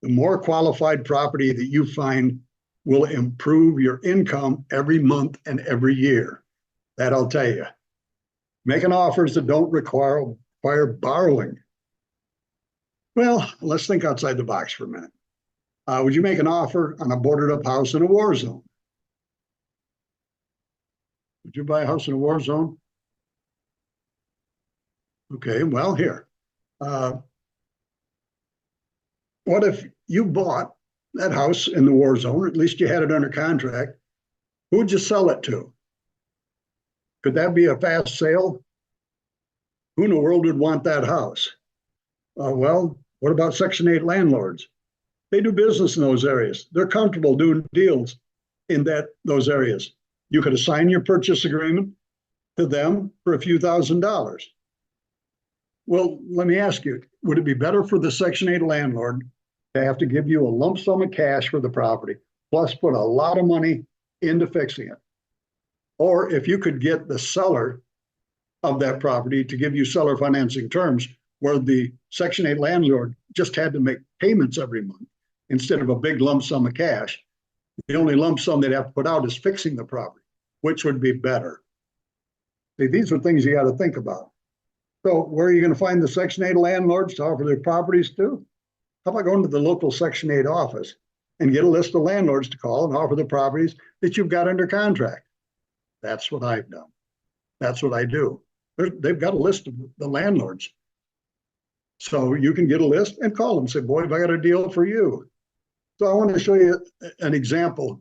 The more qualified property that you find will improve your income every month and every year. That I'll tell you. Making offers that don't require borrowing. Well, let's think outside the box for a minute. Would you make an offer on a boarded up house in a war zone? Would you buy a house in a war zone? Okay, well, here. What if you bought that house in the war zone, or at least you had it under contract? Who would you sell it to? Could that be a fast sale? Who in the world would want that house? Well, what about Section 8 landlords? They do business in those areas. They're comfortable doing deals in those areas. You could assign your purchase agreement to them for a few $1,000s. Well, let me ask you, would it be better for the Section 8 landlord to have to give you a lump sum of cash for the property, plus put a lot of money into fixing it. Or if you could get the seller of that property to give you seller financing terms where the Section 8 landlord just had to make payments every month instead of a big lump sum of cash, the only lump sum they'd have to put out is fixing the property, which would be better. See, these are things you got to think about. So where are you going to find the Section 8 landlords to offer their properties to? How about going to the local Section 8 office and get a list of landlords to call and offer the properties that you've got under contract? That's what I've done. That's what I do. They've got a list of the landlords. So you can get a list and call them, say, boy, have I got a deal for you. So I want to show you an example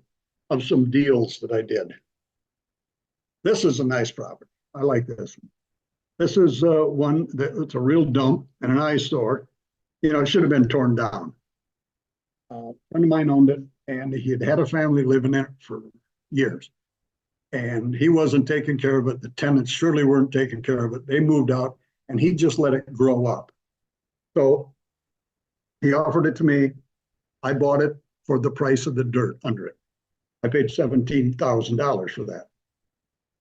of some deals that I did. This is a nice property. I like this one. This is one that's a real dump and an eyesore. You know, it should have been torn down. A friend of mine owned it, and he had had a family living in it for years. And he wasn't taking care of it. The tenants surely weren't taking care of it. They moved out, and he just let it grow up. So he offered it to me. I bought it for the price of the dirt under it. I paid $17,000 for that.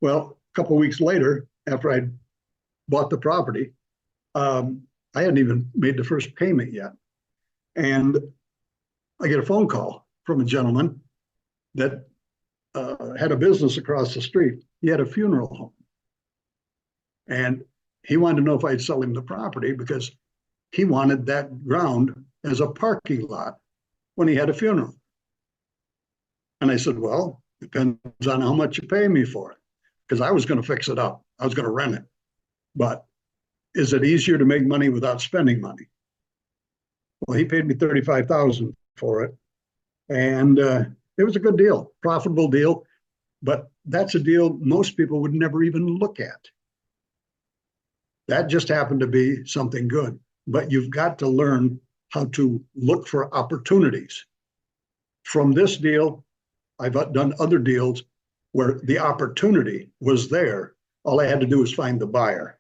Well, a couple of weeks later, after I bought the property, I hadn't even made the first payment yet. And I get a phone call from a gentleman that had a business across the street. He had a funeral home. And he wanted to know if I'd sell him the property because he wanted that ground as a parking lot when he had a funeral. And I said, well, depends on how much you pay me for it. Because I was going to fix it up. I was going to rent it. But is it easier to make money without spending money? Well, he paid me $35,000 for it. And it was a good deal, profitable deal. But that's a deal most people would never even look at. That just happened to be something good. But you've got to learn how to look for opportunities. From this deal, I've done other deals where the opportunity was there. All I had to do was find the buyer.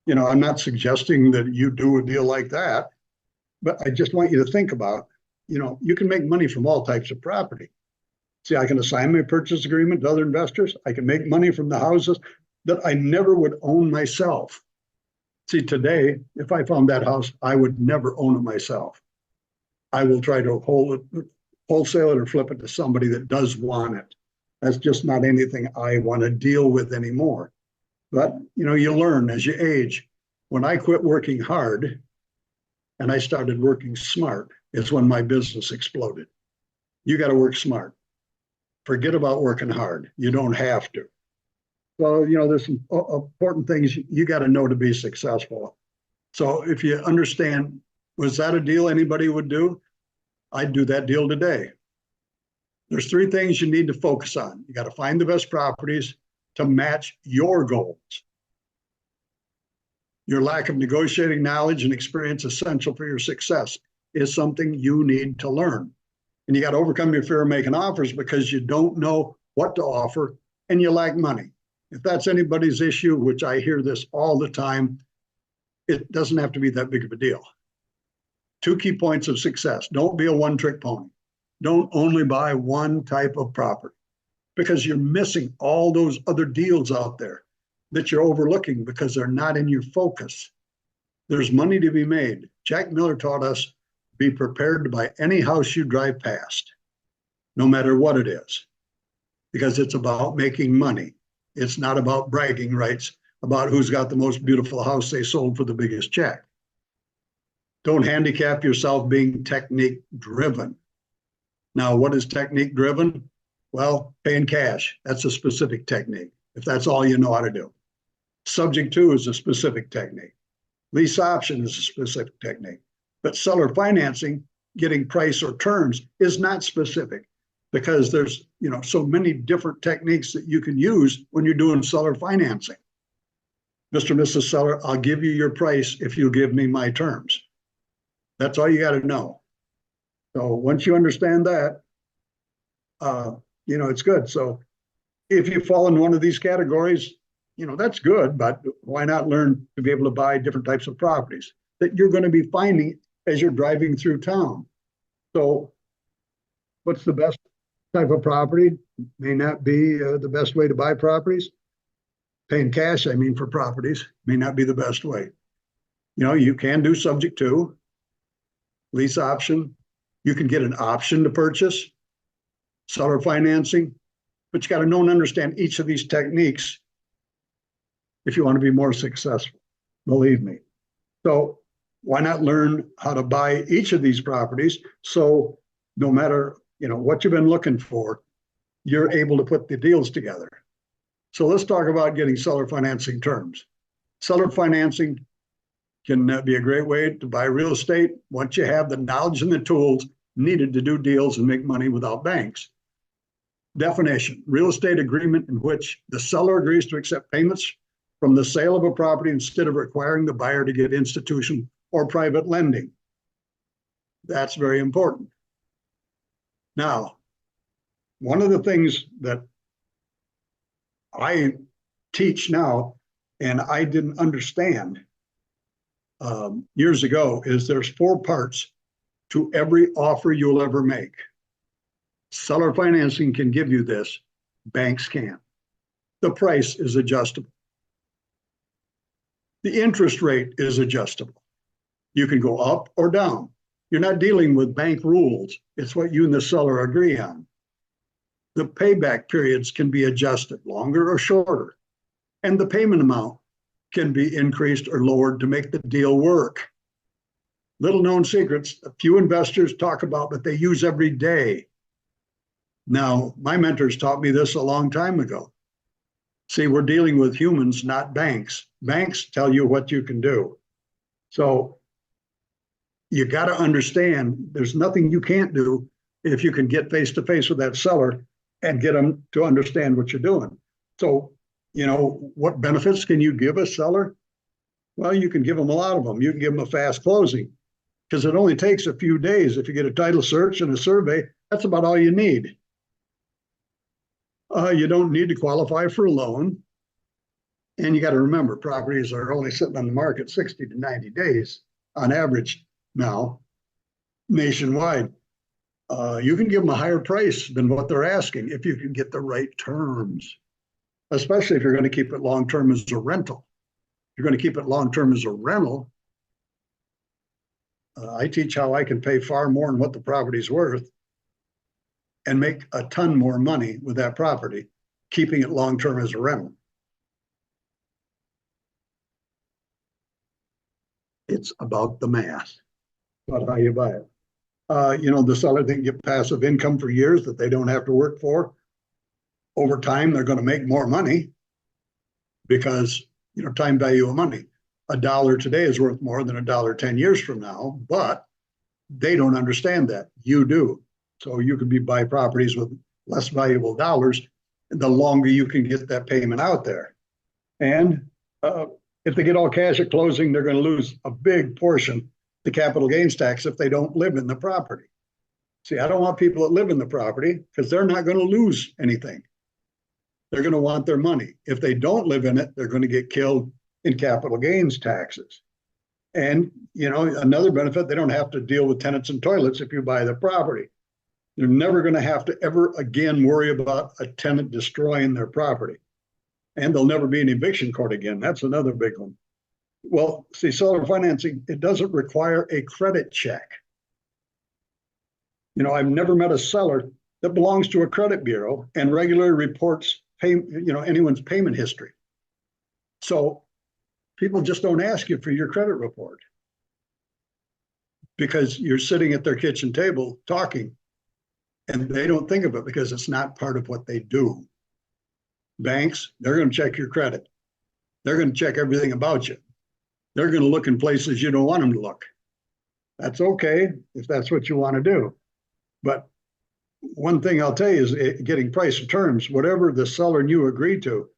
You know, I'm not suggesting that you do a deal like that, but I just want you to think about, you know, you can make money from all types of property. See, I can assign my purchase agreement to other investors. I can make money from the houses that I never would own myself. See, today, if I found that house, I would never own it myself. I will try to wholesale it or flip it to somebody that does want it. That's just not anything I want to deal with anymore. But, you know, you learn as you age. When I quit working hard and I started working smart, is when my business exploded. You got to work smart. Forget about working hard. You don't have to. So, you know, there's some important things you got to know to be successful. So if you understand, was that a deal anybody would do? I'd do that deal today. There's three things you need to focus on. You got to find the best properties to match your goals. Your lack of negotiating knowledge and experience essential for your success is something you need to learn. And you got to overcome your fear of making offers because you don't know what to offer and you lack money. If that's anybody's issue, which I hear this all the time, it doesn't have to be that big of a deal. Two key points of success. Don't be a one-trick pony. Don't only buy one type of property because you're missing all those other deals out there that you're overlooking because they're not in your focus. There's money to be made. Jack Miller taught us, be prepared to buy any house you drive past, no matter what it is, because it's about making money. It's not about bragging rights about who's got the most beautiful house they sold for the biggest check. Don't handicap yourself being technique driven. Now, what is technique driven? Well, paying cash, that's a specific technique, if that's all you know how to do. Subject to is a specific technique. Lease option is a specific technique. But seller financing, getting price or terms, is not specific because there's, you know, so many different techniques that you can use when you're doing seller financing. Mr. and Mrs. Seller, I'll give you your price if you give me my terms. That's all you got to know. So once you understand that, you know, it's good. So if you fall in one of these categories, you know, that's good, but why not learn to be able to buy different types of properties that you're going to be finding as you're driving through town? So What's the best type of property? May not be the best way to buy properties. Paying cash, I mean, for properties may not be the best way. You can do subject to lease option. You can get an option to purchase, seller financing, but you got to know and understand each of these techniques if you want to be more successful, believe me. So why not learn how to buy each of these properties so no matter what you've been looking for, you're able to put the deals together. So let's talk about getting seller financing terms. Seller financing can be a great way to buy real estate once you have the knowledge and the tools needed to do deals and make money without banks. Definition: real estate agreement in which the seller agrees to accept payments from the sale of a property instead of requiring the buyer to get institutional or private lending. That's very important. Now, one of the things that I teach now, and I didn't understand years ago, is there's 4 parts to every offer you'll ever make. Seller financing can give you this, banks can't. The price is adjustable. The interest rate is adjustable. You can go up or down. You're not dealing with bank rules. It's what you and the seller agree on. The payback periods can be adjusted, longer or shorter. And the payment amount can be increased or lowered to make the deal work. Little known secrets a few investors talk about, but they use every day. Now, my mentors taught me this a long time ago. See, we're dealing with humans, not banks. Banks tell you what you can do. So you got to understand there's nothing you can't do if you can get face to face with that seller and get them to understand what you're doing. So, what benefits can you give a seller? Well, you can give them a lot of them. You can give them a fast closing because it only takes a few days. If you get a title search and a survey, that's about all you need. You don't need to qualify for a loan. And you got to remember, properties are only sitting on the market 60 to 90 days on average now, nationwide. You can give them a higher price than what they're asking if you can get the right terms, especially if you're going to keep it long-term as a rental. If you're going to keep it long-term as a rental, I teach how I can pay far more than what the property's worth and make a ton more money with that property, keeping it long-term as a rental. It's about the math, about how you buy it. The seller can get passive income for years that they don't have to work for. Over time, they're going to make more money because, time value of money. $1 today is worth more than $1 10 years from now, but they don't understand that. You do. So you could buy properties with less valuable dollars the longer you can get that payment out there. And if they get all cash at closing, they're going to lose a big portion, the capital gains tax, if they don't live in the property. See, I don't want people that live in the property because they're not going to lose anything. They're going to want their money. If they don't live in it, they're going to get killed in capital gains taxes. And, another benefit, they don't have to deal with tenants and toilets if you buy the property. They're never going to have to ever again worry about a tenant destroying their property. And there'll never be an eviction court again. That's another big one. Well, see, seller financing, it doesn't require a credit check. I've never met a seller that belongs to a credit bureau and regularly reports anyone's payment history. So people just don't ask you for your credit report because you're sitting at their kitchen table talking and they don't think of it because it's not part of what they do. Banks, they're going to check your credit. They're going to check everything about you. They're going to look in places you don't want them to look. That's okay if that's what you want to do. But one thing I'll tell you is getting price and terms, whatever the seller and you agree to,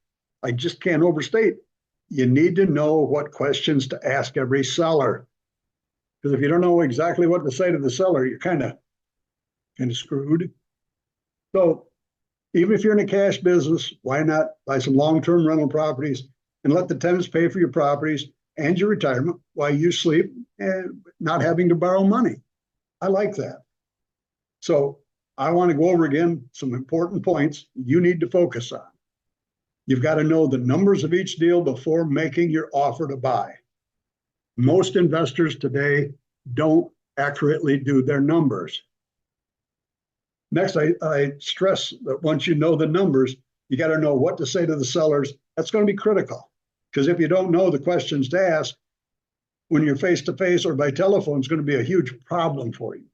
I just can't overstate. You need to know what questions to ask every seller. Because if you don't know exactly what to say to the seller, you're kind of screwed. So even if you're in a cash business, why not buy some long-term rental properties and let the tenants pay for your properties and your retirement while you sleep and not having to borrow money? I like that. So I want to go over again some important points you need to focus on. You've got to know the numbers of each deal before making your offer to buy. Most investors today don't accurately do their numbers. Next, I stress that once you know the numbers, you got to know what to say to the sellers. That's going to be critical, because if you don't know the questions to ask when you're face to face or by telephone, it's going to be a huge problem for you,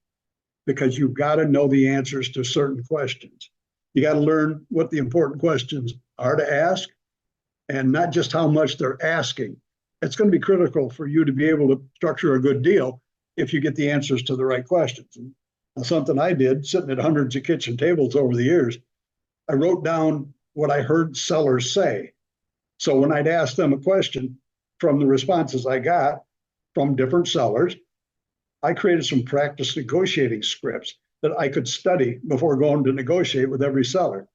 because you've got to know the answers to certain questions. You got to learn what the important questions are to ask, and not just how much they're asking. It's going to be critical for you to be able to structure a good deal if you get the answers to the right questions. And something I did, sitting at hundreds of kitchen tables over the years, I wrote down what I heard sellers say. So when I'd ask them a question from the responses I got from different sellers, I created some practice negotiating scripts that I could study before going to negotiate with every seller.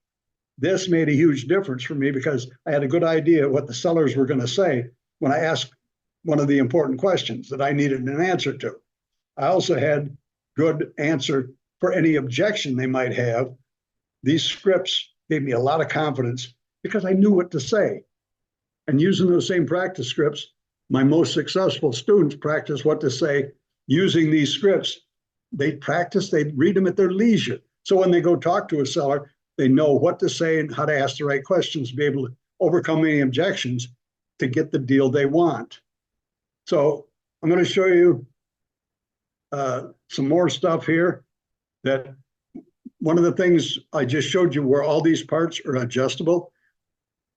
This made a huge difference for me because I had a good idea what the sellers were going to say when I asked one of the important questions that I needed an answer to. I also had good answer for any objection they might have. These scripts gave me a lot of confidence because I knew what to say. And using those same practice scripts, my most successful students practice what to say using these scripts. They'd practice, they'd read them at their leisure. So when they go talk to a seller, they know what to say and how to ask the right questions to be able to overcome any objections to get the deal they want. So I'm going to show you some more stuff here. That one of the things I just showed you where all these parts are adjustable.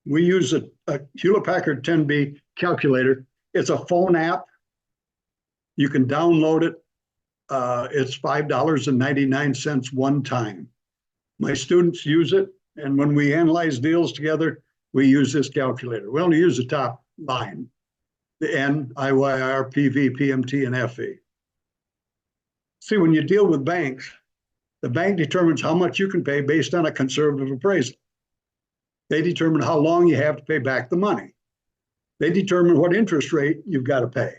We use a Hewlett-Packard 10B calculator. It's a phone app. You can download it. It's $5.99 one time. My students use it, and when we analyze deals together, we use this calculator. We only use the top line, the N, IYR, PV, PMT, and FE. See, when you deal with banks, the bank determines how much you can pay based on a conservative appraisal. They determine how long you have to pay back the money. They determine what interest rate you've got to pay.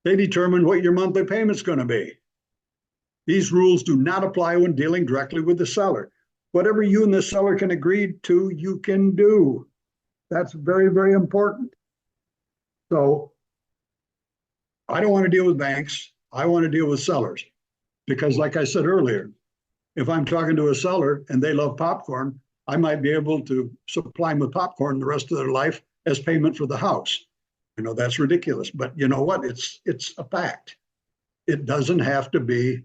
They determine what your monthly payment's going to be. These rules do not apply when dealing directly with the seller. Whatever you and the seller can agree to, you can do. That's very, very important. So I don't want to deal with banks. I want to deal with sellers. Because like I said earlier, if I'm talking to a seller and they love popcorn, I might be able to supply them with popcorn the rest of their life as payment for the house. You know, that's ridiculous, but you know what? It's a fact. It doesn't have to be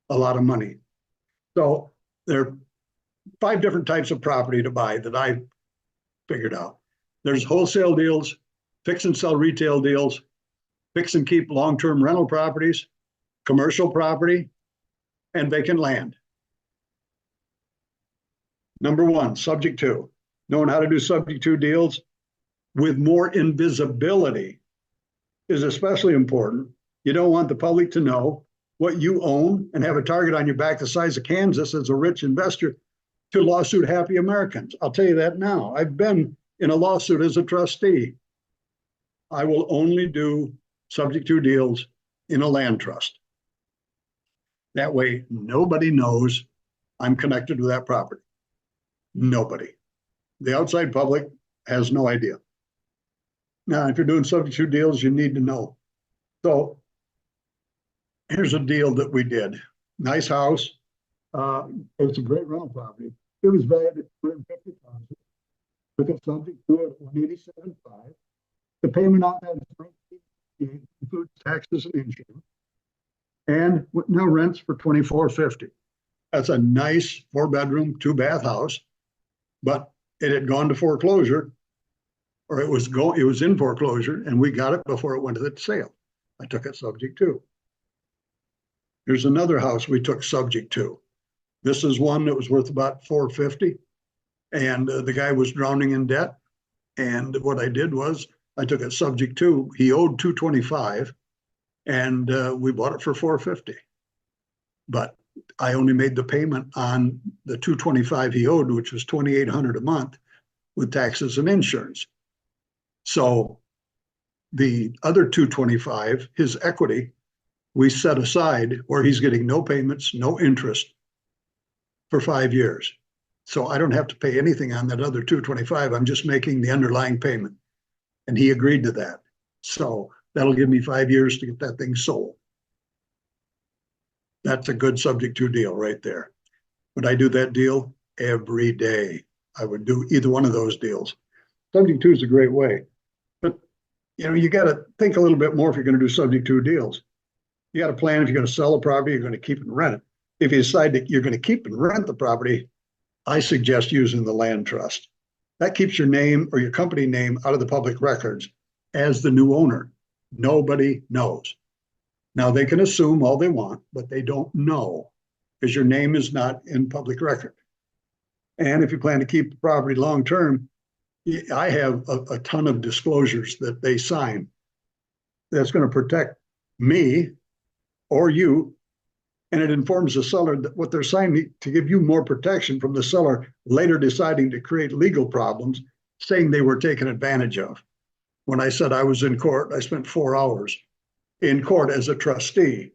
a lot of money. So there are 5 different types of property to buy that I figured out. There's wholesale deals, fix and sell retail deals, fix and keep long-term rental properties, commercial property, and vacant land. Number 1, subject to. Knowing how to do subject to deals with more invisibility is especially important. You don't want the public to know what you own and have a target on your back the size of Kansas as a rich investor to lawsuit happy Americans. I'll tell you that now. I've been in a lawsuit as a trustee. I will only do subject to deals in a land trust. That way, nobody knows I'm connected to that property. Nobody. The outside public has no idea. Now, if you're doing subject to deals, you need to know. So here's a deal that we did. Nice house. It's a great rental property. It was valued at $250,000. Took it subject to it at $187,500. The payment on that is $19,800, includes taxes and insurance. And now rents for $24.50. That's a nice 4-bedroom, 2-bath house, but it had gone to foreclosure, or it was in foreclosure, and we got it before it went to the sale. I took it subject to. Here's another house we took subject to. This is one that was worth about $450,000, and the guy was drowning in debt. And what I did was I took it subject to. He owed $225,000, and we bought it for $450,000. But I only made the payment on the $225,000 he owed, which was $2,800 a month, with taxes and insurance. So the other $225,000, his equity, we set aside where he's getting no payments, no interest for 5 years. So I don't have to pay anything on that other 225. I'm just making the underlying payment. And he agreed to that. So that'll give me 5 years to get that thing sold. That's a good subject to deal right there. Would I do that deal? Every day. I would do either one of those deals. Subject to is a great way. But you got to think a little bit more if you're going to do subject to deals. You got to plan if you're going to sell a property, you're going to keep and rent it. If you decide that you're going to keep and rent the property, I suggest using the land trust. That keeps your name or your company name out of the public records as the new owner. Nobody knows. Now, they can assume all they want, but they don't know because your name is not in public record. And if you plan to keep the property long-term, I have a ton of disclosures that they sign that's going to protect me or you. And it informs the seller that what they're signing to give you more protection from the seller later deciding to create legal problems, saying they were taken advantage of. When I said I was in court, I spent 4 hours in court as a trustee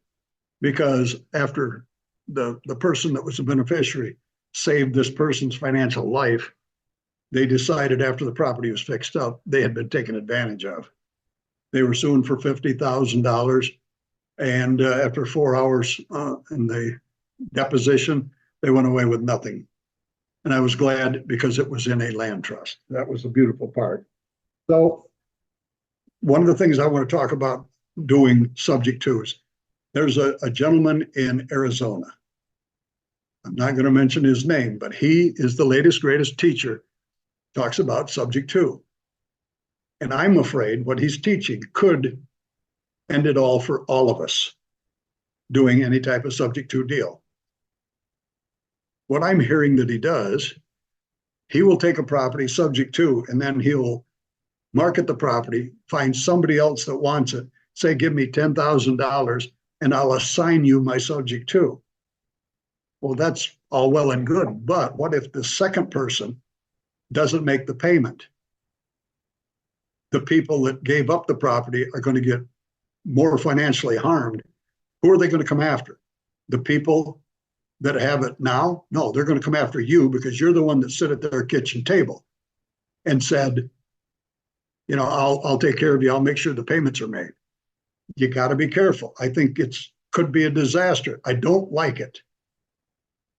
because after the person that was a beneficiary saved this person's financial life, they decided after the property was fixed up, they had been taken advantage of. They were suing for $50,000. And after 4 hours in the deposition, they went away with nothing. And I was glad because it was in a land trust. That was the beautiful part. So one of the things I want to talk about doing subject to is there's a gentleman in Arizona. I'm not going to mention his name, but he is the latest, greatest teacher, talks about subject to. And I'm afraid what he's teaching could end it all for all of us doing any type of subject to deal. What I'm hearing that he does, he will take a property subject to, and then he'll market the property, find somebody else that wants it, say, give me $10,000 and I'll assign you my subject to. Well, that's all well and good, but what if the second person doesn't make the payment? The people that gave up the property are going to get more financially harmed. Who are they going to come after? The people that have it now? No, they're going to come after you because you're the one that sit at their kitchen table and said, I'll take care of you. I'll make sure the payments are made. You got to be careful. I think could be a disaster. I don't like it.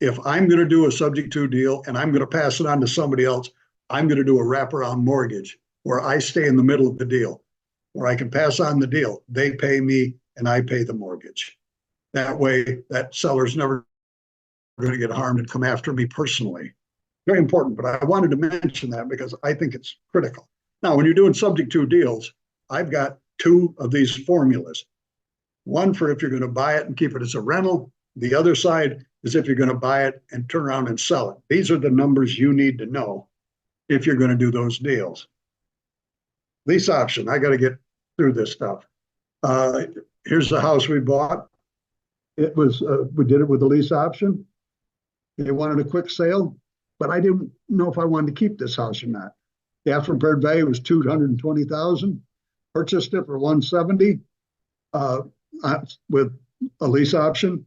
If I'm going to do a subject to deal and I'm going to pass it on to somebody else, I'm going to do a wraparound mortgage where I stay in the middle of the deal, where I can pass on the deal. They pay me and I pay the mortgage. That way, that seller's never going to get harmed and come after me personally. Very important, but I wanted to mention that because I think it's critical. Now, when you're doing subject to deals, I've got 2 of these formulas. One for if you're going to buy it and keep it as a rental. The other side is if you're going to buy it and turn around and sell it. These are the numbers you need to know if you're going to do those deals. Lease option, I got to get through this stuff. Here's the house we bought. It was, we did it with a lease option. They wanted a quick sale, but I didn't know if I wanted to keep this house or not. The after repaired value was $220,000. Purchased it for $170 with a lease option.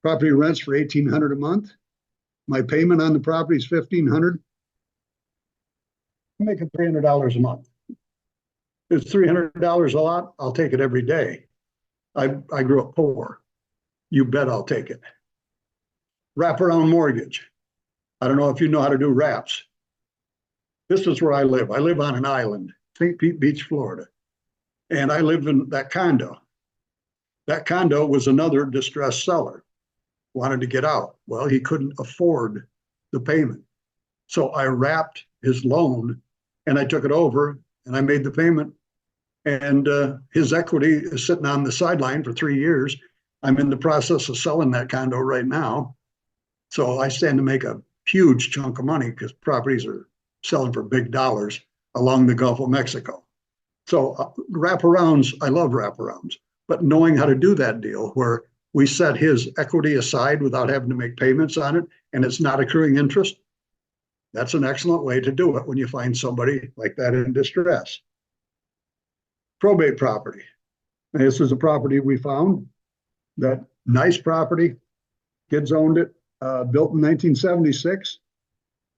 Property rents for $1,800 a month. My payment on the property is $1,500. I'm making $300 a month. Is $300 a lot? I'll take it every day. I grew up poor. You bet I'll take it. Wraparound mortgage. I don't know if you know how to do wraps. This is where I live. I live on an island, St. Pete Beach, Florida. And I live in that condo. That condo was another distressed seller. Wanted to get out. Well, he couldn't afford the payment. So I wrapped his loan and I took it over and I made the payment. And his equity is sitting on the sideline for 3 years. I'm in the process of selling that condo right now. So I stand to make a huge chunk of money because properties are selling for big dollars along the Gulf of Mexico. So wraparounds, I love wraparounds, but knowing how to do that deal where we set his equity aside without having to make payments on it and it's not accruing interest, that's an excellent way to do it when you find somebody like that in distress. Probate property. And this is a property we found. That nice property, kids owned it, built in 1976,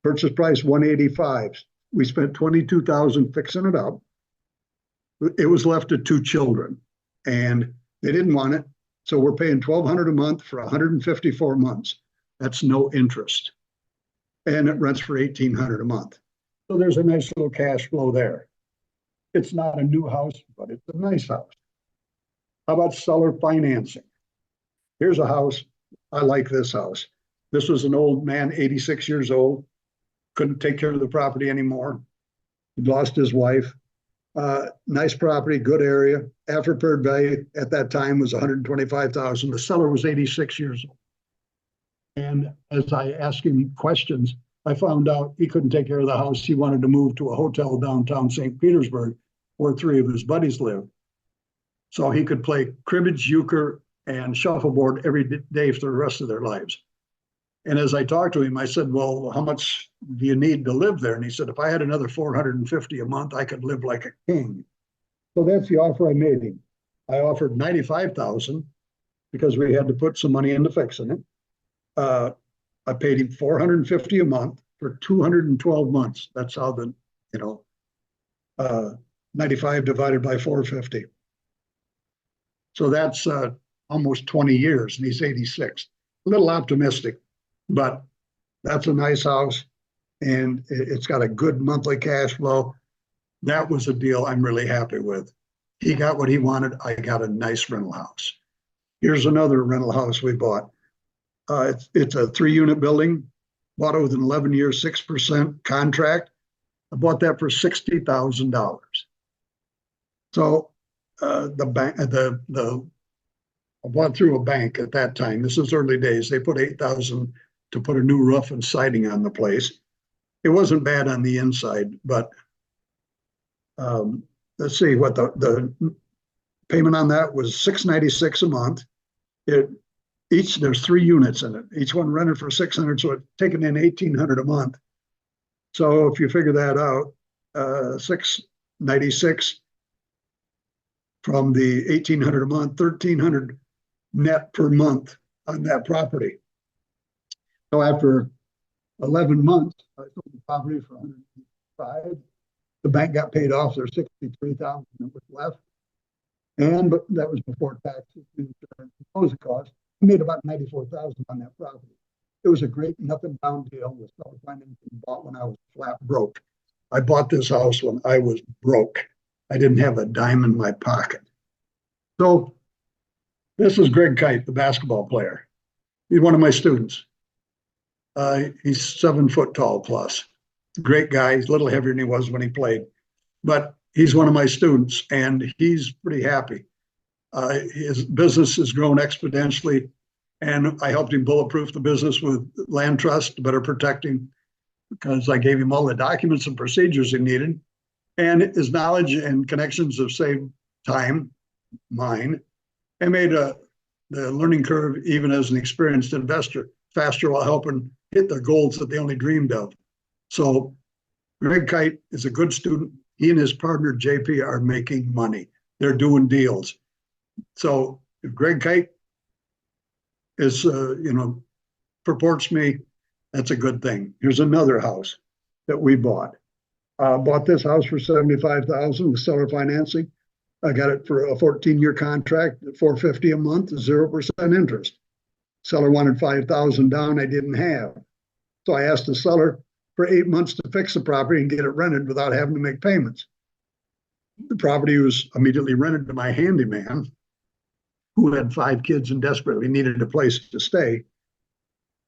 purchase price 185. We spent 22,000 fixing it up. It was left to two children and they didn't want it. So we're paying $1,200 a month for 154 months. That's no interest. And it rents for $1,800 a month. So there's a nice little cash flow there. It's not a new house, but it's a nice house. How about seller financing? Here's a house. I like this house. This was an old man, 86 years old, couldn't take care of the property anymore. He lost his wife. Nice property, good area. After repaired value at that time was 125,000. The seller was 86 years old. And as I asked him questions, I found out he couldn't take care of the house. He wanted to move to a hotel downtown St. Petersburg where three of his buddies lived. So he could play cribbage, euchre, and shuffleboard every day for the rest of their lives. And as I talked to him, I said, well, how much do you need to live there? And he said, if I had another 450 a month, I could live like a king. So that's the offer I made him. I offered 95,000 because we had to put some money into fixing it. I paid him 450 a month for 212 months. That's how the, 95 divided by 450. So that's almost 20 years, and he's 86. A little optimistic, but that's a nice house, and it's got a good monthly cash flow. That was a deal I'm really happy with. He got what he wanted. I got a nice rental house. Here's another rental house we bought. It's a 3-unit building, bought it with an 11-year, 6% contract. I bought that for $60,000. So the bank, I bought through a bank at that time. This is early days. They put $8,000 to put a new roof and siding on the place. It wasn't bad on the inside, but let's see what the payment on that was $696 a month. There's 3 units in it. Each one rented for $600, so it's taken in $1,800 a month. So if you figure that out, $696 from the $1,800 a month, $1,300 net per month on that property. So after 11 months, I sold the property for $105. The bank got paid off. There's $63,000 that was left, but that was before taxes, insurance, and closing costs. I made about $94,000 on that property. It was a great nothing down deal with seller financing, bought when I was flat broke. I bought this house when I was broke. I didn't have a dime in my pocket. So this is Greg Kite, the basketball player. He's one of my students. He's 7 foot tall plus. Great guy. He's a little heavier than he was when he played, but he's one of my students and he's pretty happy. His business has grown exponentially, and I helped him bulletproof the business with land trust to better protect him because I gave him all the documents and procedures he needed. And his knowledge and connections have saved time, mine, and made the learning curve, even as an experienced investor, faster while helping hit their goals that they only dreamed of. So Greg Kite is a good student. He and his partner, JP, are making money. They're doing deals. So if Greg Kite is, purports me, that's a good thing. Here's another house that we bought. Bought this house for $75,000 with seller financing. I got it for a 14-year contract at $450 a month, 0% interest. Seller wanted $5,000 down. I didn't have. So I asked the seller for 8 months to fix the property and get it rented without having to make payments. The property was immediately rented to my handyman, who had 5 kids and desperately needed a place to stay.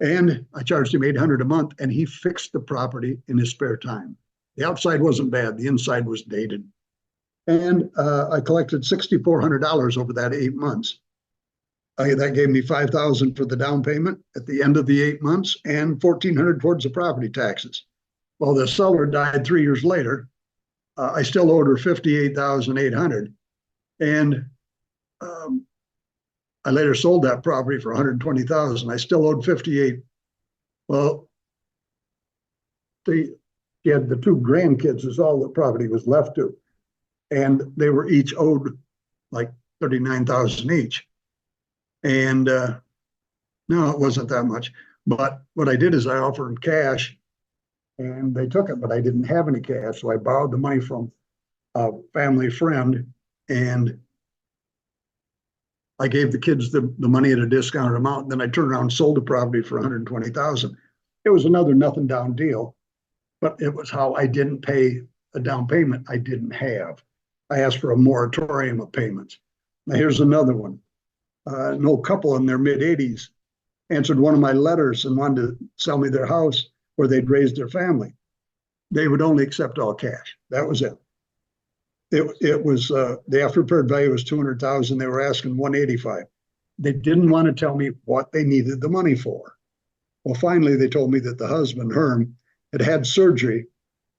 And I charged him $800 a month, and he fixed the property in his spare time. The outside wasn't bad. The inside was dated. And I collected $6,400 over that 8 months. That gave me $5,000 for the down payment at the end of the 8 months and $1,400 towards the property taxes. Well, the seller died 3 years later. I still owed her $58,800. And I later sold that property for $120,000. I still owed $58,000. Well, she had the 2 grandkids is all the property was left to. And they were each owed like $39,000 each. And no, it wasn't that much. But what I did is I offered them cash and they took it, but I didn't have any cash. So I borrowed the money from a family friend and I gave the kids the money at a discounted amount. And then I turned around and sold the property for 120,000. It was another nothing down deal, but it was how I didn't pay a down payment I didn't have. I asked for a moratorium of payments. Now here's another one. An old couple in their mid 80s answered one of my letters and wanted to sell me their house where they'd raised their family. They would only accept all cash. That was it. It was the after repaired value was 200,000. They were asking 185. They didn't want to tell me what they needed the money for. Well, finally, they told me that the husband, Herm, had had surgery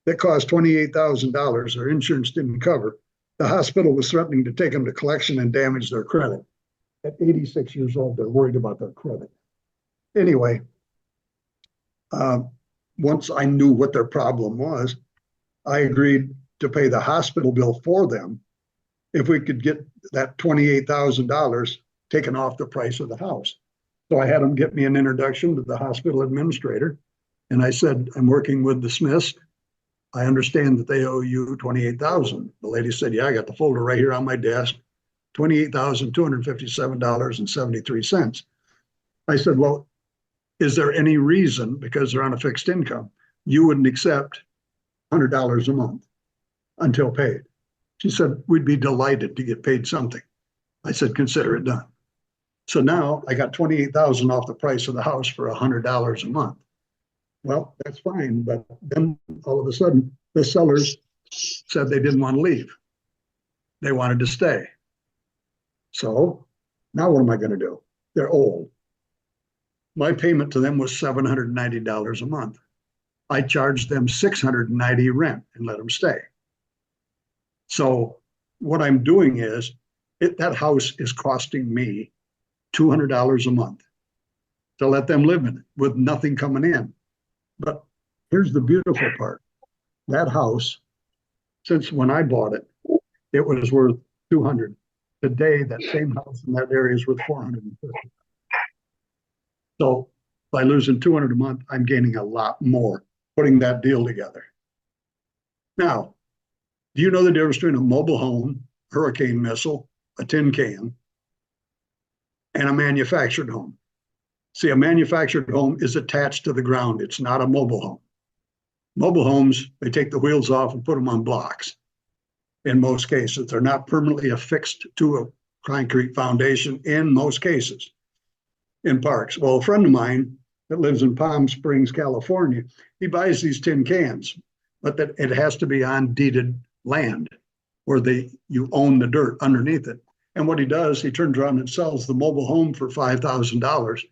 that cost $28,000. Their insurance didn't cover. The hospital was threatening to take them to collection and damage their credit. At 86 years old, they're worried about their credit. Anyway, once I knew what their problem was, I agreed to pay the hospital bill for them if we could get that $28,000 taken off the price of the house. So I had them get me an introduction to the hospital administrator. And I said, I'm working with the Smiths. I understand that they owe you $28,000. The lady said, yeah, I got the folder right here on my desk, $28,257.73. I said, well, is there any reason, because they're on a fixed income, you wouldn't accept $100 a month until paid? She said, we'd be delighted to get paid something. I said, consider it done. So now I got $28,000 off the price of the house for $100 a month. Well, that's fine. But then all of a sudden, the sellers said they didn't want to leave. They wanted to stay. So now what am I going to do? They're old. My payment to them was $790 a month. I charged them $690 rent and let them stay. So what I'm doing is that house is costing me $200 a month to let them live in it with nothing coming in. But here's the beautiful part. That house, since when I bought it, it was worth 200. Today, that same house in that area is worth 450. So by losing 200 a month, I'm gaining a lot more putting that deal together. Now, do you know the difference between a mobile home, hurricane missile, a tin can, and a manufactured home? See, a manufactured home is attached to the ground. It's not a mobile home. Mobile homes, they take the wheels off and put them on blocks. In most cases, they're not permanently affixed to a concrete foundation in most cases in parks. Well, a friend of mine that lives in Palm Springs, California, he buys these tin cans, but that it has to be on deeded land where you own the dirt underneath it. And what he does, he turns around and sells the mobile home for $5,000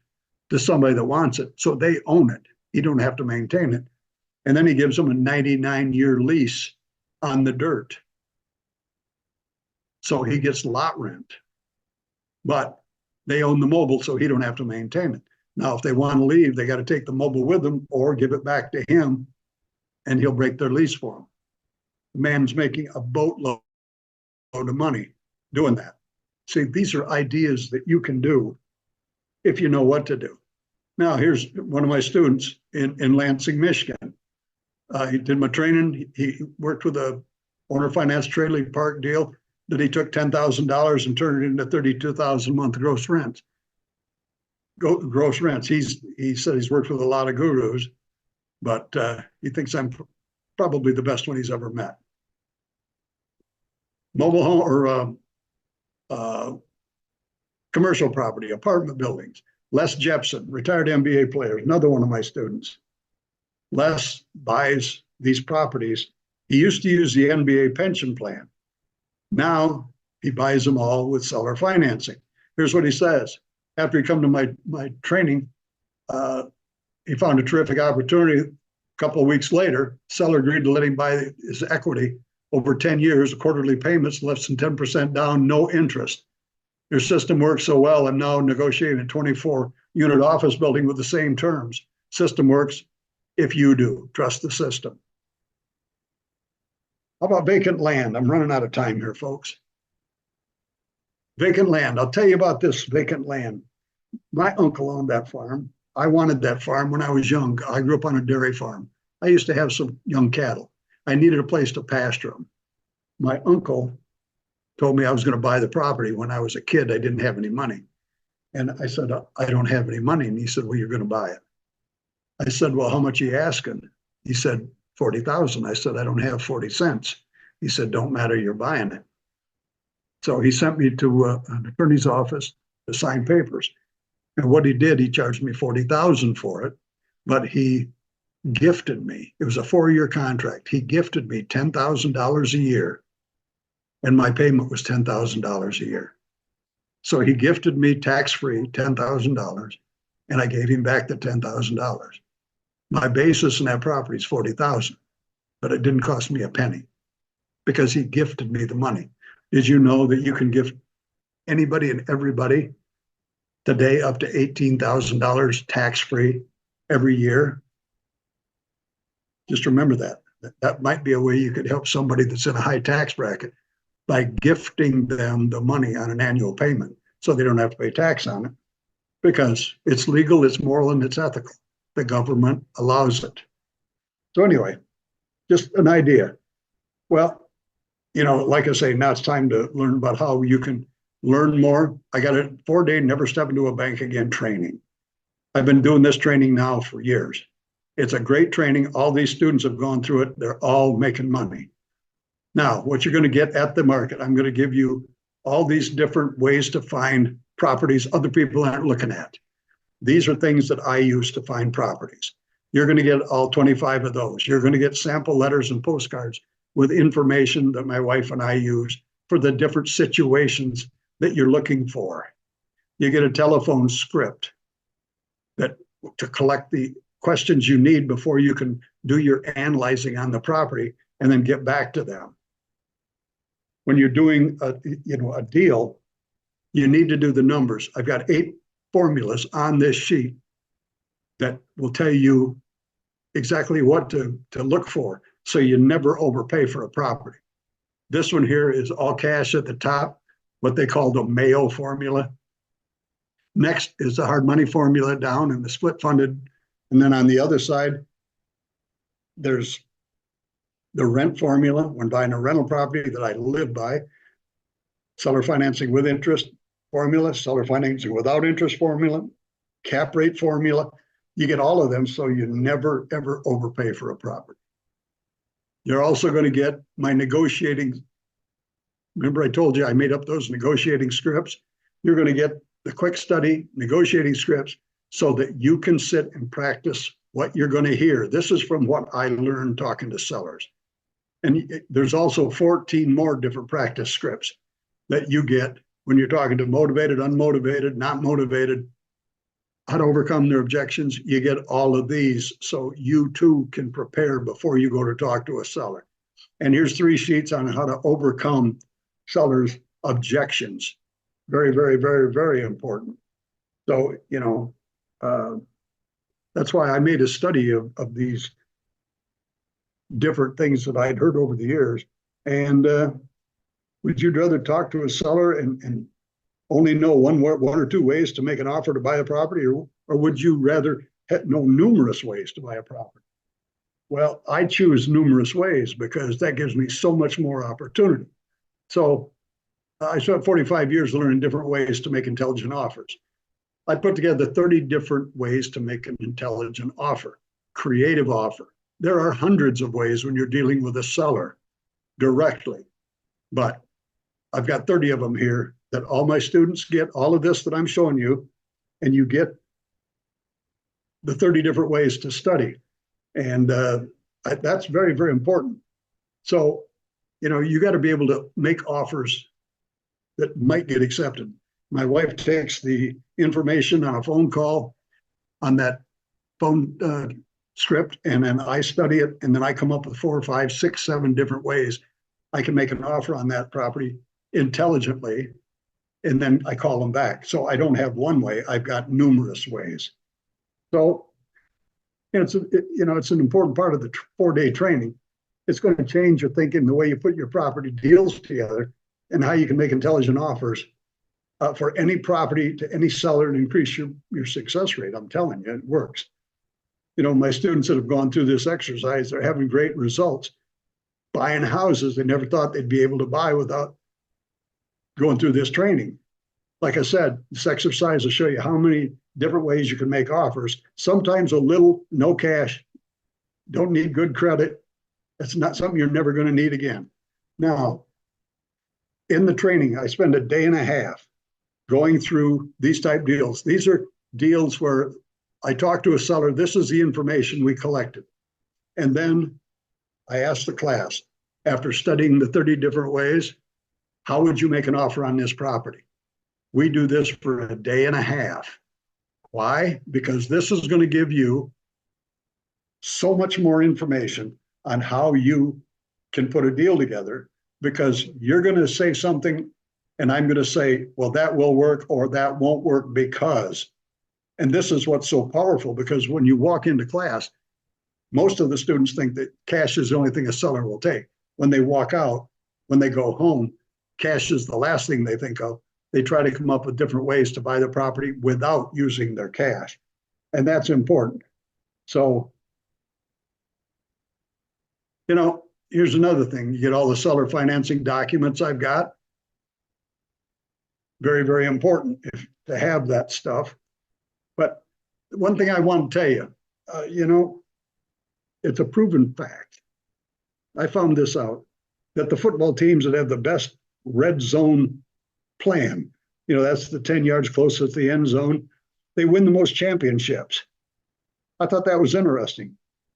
to somebody that wants it. So they own it. You don't have to maintain it. And then he gives them a 99-year lease on the dirt. So he gets lot rent, but they own the mobile, so he don't have to maintain it. Now, if they want to leave, they got to take the mobile with them or give it back to him, and he'll break their lease for them. The man's making a boatload of money doing that. See, these are ideas that you can do if you know what to do. Now, here's one of my students in Lansing, Michigan. He did my training. He worked with a owner finance trade league park deal that he took $10,000 and turned it into 32,000 a month gross rents. Gross rents. He said he's worked with a lot of gurus, but he thinks I'm probably the best one he's ever met. Mobile home or commercial property, apartment buildings. Les Jepson, retired NBA player, another one of my students. Les buys these properties. He used to use the NBA pension plan. Now he buys them all with seller financing. Here's what he says. After he come to my training, he found a terrific opportunity. A couple of weeks later, seller agreed to let him buy his equity over 10 years, quarterly payments, less than 10% down, no interest. Your system works so well, I'm now negotiating a 24-unit office building with the same terms. System works if you do. Trust the system. How about vacant land? I'm running out of time here, folks. Vacant land. I'll tell you about this vacant land. My uncle owned that farm. I wanted that farm when I was young. I grew up on a dairy farm. I used to have some young cattle. I needed a place to pasture them. My uncle told me I was going to buy the property when I was a kid. I didn't have any money. And I said, I don't have any money. And he said, well, you're going to buy it. I said, well, how much are you asking? He said, 40,000. I said, I don't have 40 cents. He said, don't matter, you're buying it. So he sent me to an attorney's office to sign papers. And what he did, he charged me 40,000 for it, but he gifted me. It was a 4-year contract. He gifted me $10,000 a year, and my payment was $10,000 a year. So he gifted me tax-free $10,000, and I gave him back the $10,000. My basis in that property is 40,000, but it didn't cost me a penny because he gifted me the money. Did you know that you can gift anybody and everybody today up to $18,000 tax-free every year? Just remember that. That might be a way you could help somebody that's in a high tax bracket by gifting them the money on an annual payment so they don't have to pay tax on it because it's legal, it's moral, and it's ethical. The government allows it. So anyway, just an idea. Well, like I say, now it's time to learn about how you can learn more. I got a 4-day never step into a bank again training. I've been doing this training now for years. It's a great training. All these students have gone through it. They're all making money. Now, what you're going to get at the market, I'm going to give you all these different ways to find properties other people aren't looking at. These are things that I use to find properties. You're going to get all 25 of those. You're going to get sample letters and postcards with information that my wife and I use for the different situations that you're looking for. You get a telephone script that to collect the questions you need before you can do your analyzing on the property and then get back to them. When you're doing a deal, you need to do the numbers. I've got 8 formulas on this sheet that will tell you exactly what to look for so you never overpay for a property. This one here is all cash at the top, what they call the Mayo formula. Next is the hard money formula down and the split funded. And then on the other side, there's the rent formula when buying a rental property that I live by, seller financing with interest formula, seller financing without interest formula, cap rate formula. You get all of them so you never, ever overpay for a property. You're also going to get my negotiating. Remember I told you I made up those negotiating scripts? You're going to get the quick study negotiating scripts so that you can sit and practice what you're going to hear. This is from what I learned talking to sellers. And there's also 14 more different practice scripts that you get when you're talking to motivated, unmotivated, not motivated, how to overcome their objections. You get all of these so you too can prepare before you go to talk to a seller. And here's 3 sheets on how to overcome sellers' objections. Very, very, very, very important. So, that's why I made a study of these different things that I'd heard over the years. And would you rather talk to a seller and only know one or 2 ways to make an offer to buy a property, or would you rather know numerous ways to buy a property? Well, I choose numerous ways because that gives me so much more opportunity. So I spent 45 years learning different ways to make intelligent offers. I put together 30 different ways to make an intelligent offer, creative offer. There are hundreds of ways when you're dealing with a seller directly, but I've got 30 of them here that all my students get all of this that I'm showing you, and you get the 30 different ways to study. And that's very, very important. So, you got to be able to make offers that might get accepted. My wife takes the information on a phone call on that phone script, and then I study it, and then I come up with 4, 5, 6, 7 different ways I can make an offer on that property intelligently, and then I call them back. So I don't have one way, I've got numerous ways. So it's an important part of the 4-day training. It's going to change your thinking, the way you put your property deals together, and how you can make intelligent offers for any property to any seller and increase your success rate. I'm telling you, it works. My students that have gone through this exercise, they're having great results buying houses they never thought they'd be able to buy without going through this training. Like I said, this exercise will show you how many different ways you can make offers. Sometimes a little, no cash, don't need good credit. That's not something you're never going to need again. Now, in the training, I spend a day and a half going through these type deals. These are deals where I talk to a seller. This is the information we collected. And then I asked the class, after studying the 30 different ways, how would you make an offer on this property? We do this for a day and a half. Why? Because this is going to give you so much more information on how you can put a deal together, because you're going to say something and I'm going to say, well, that will work or that won't work because. And this is what's so powerful, because when you walk into class, most of the students think that cash is the only thing a seller will take. When they walk out, when they go home, cash is the last thing they think of. They try to come up with different ways to buy the property without using their cash. And that's important. So, here's another thing. You get all the seller financing documents I've got. Very, very important to have that stuff. But one thing I want to tell you, it's a proven fact. I found this out, that the football teams that have the best red zone plan, that's the 10 yards closest to the end zone, they win the most championships. I thought that was interesting.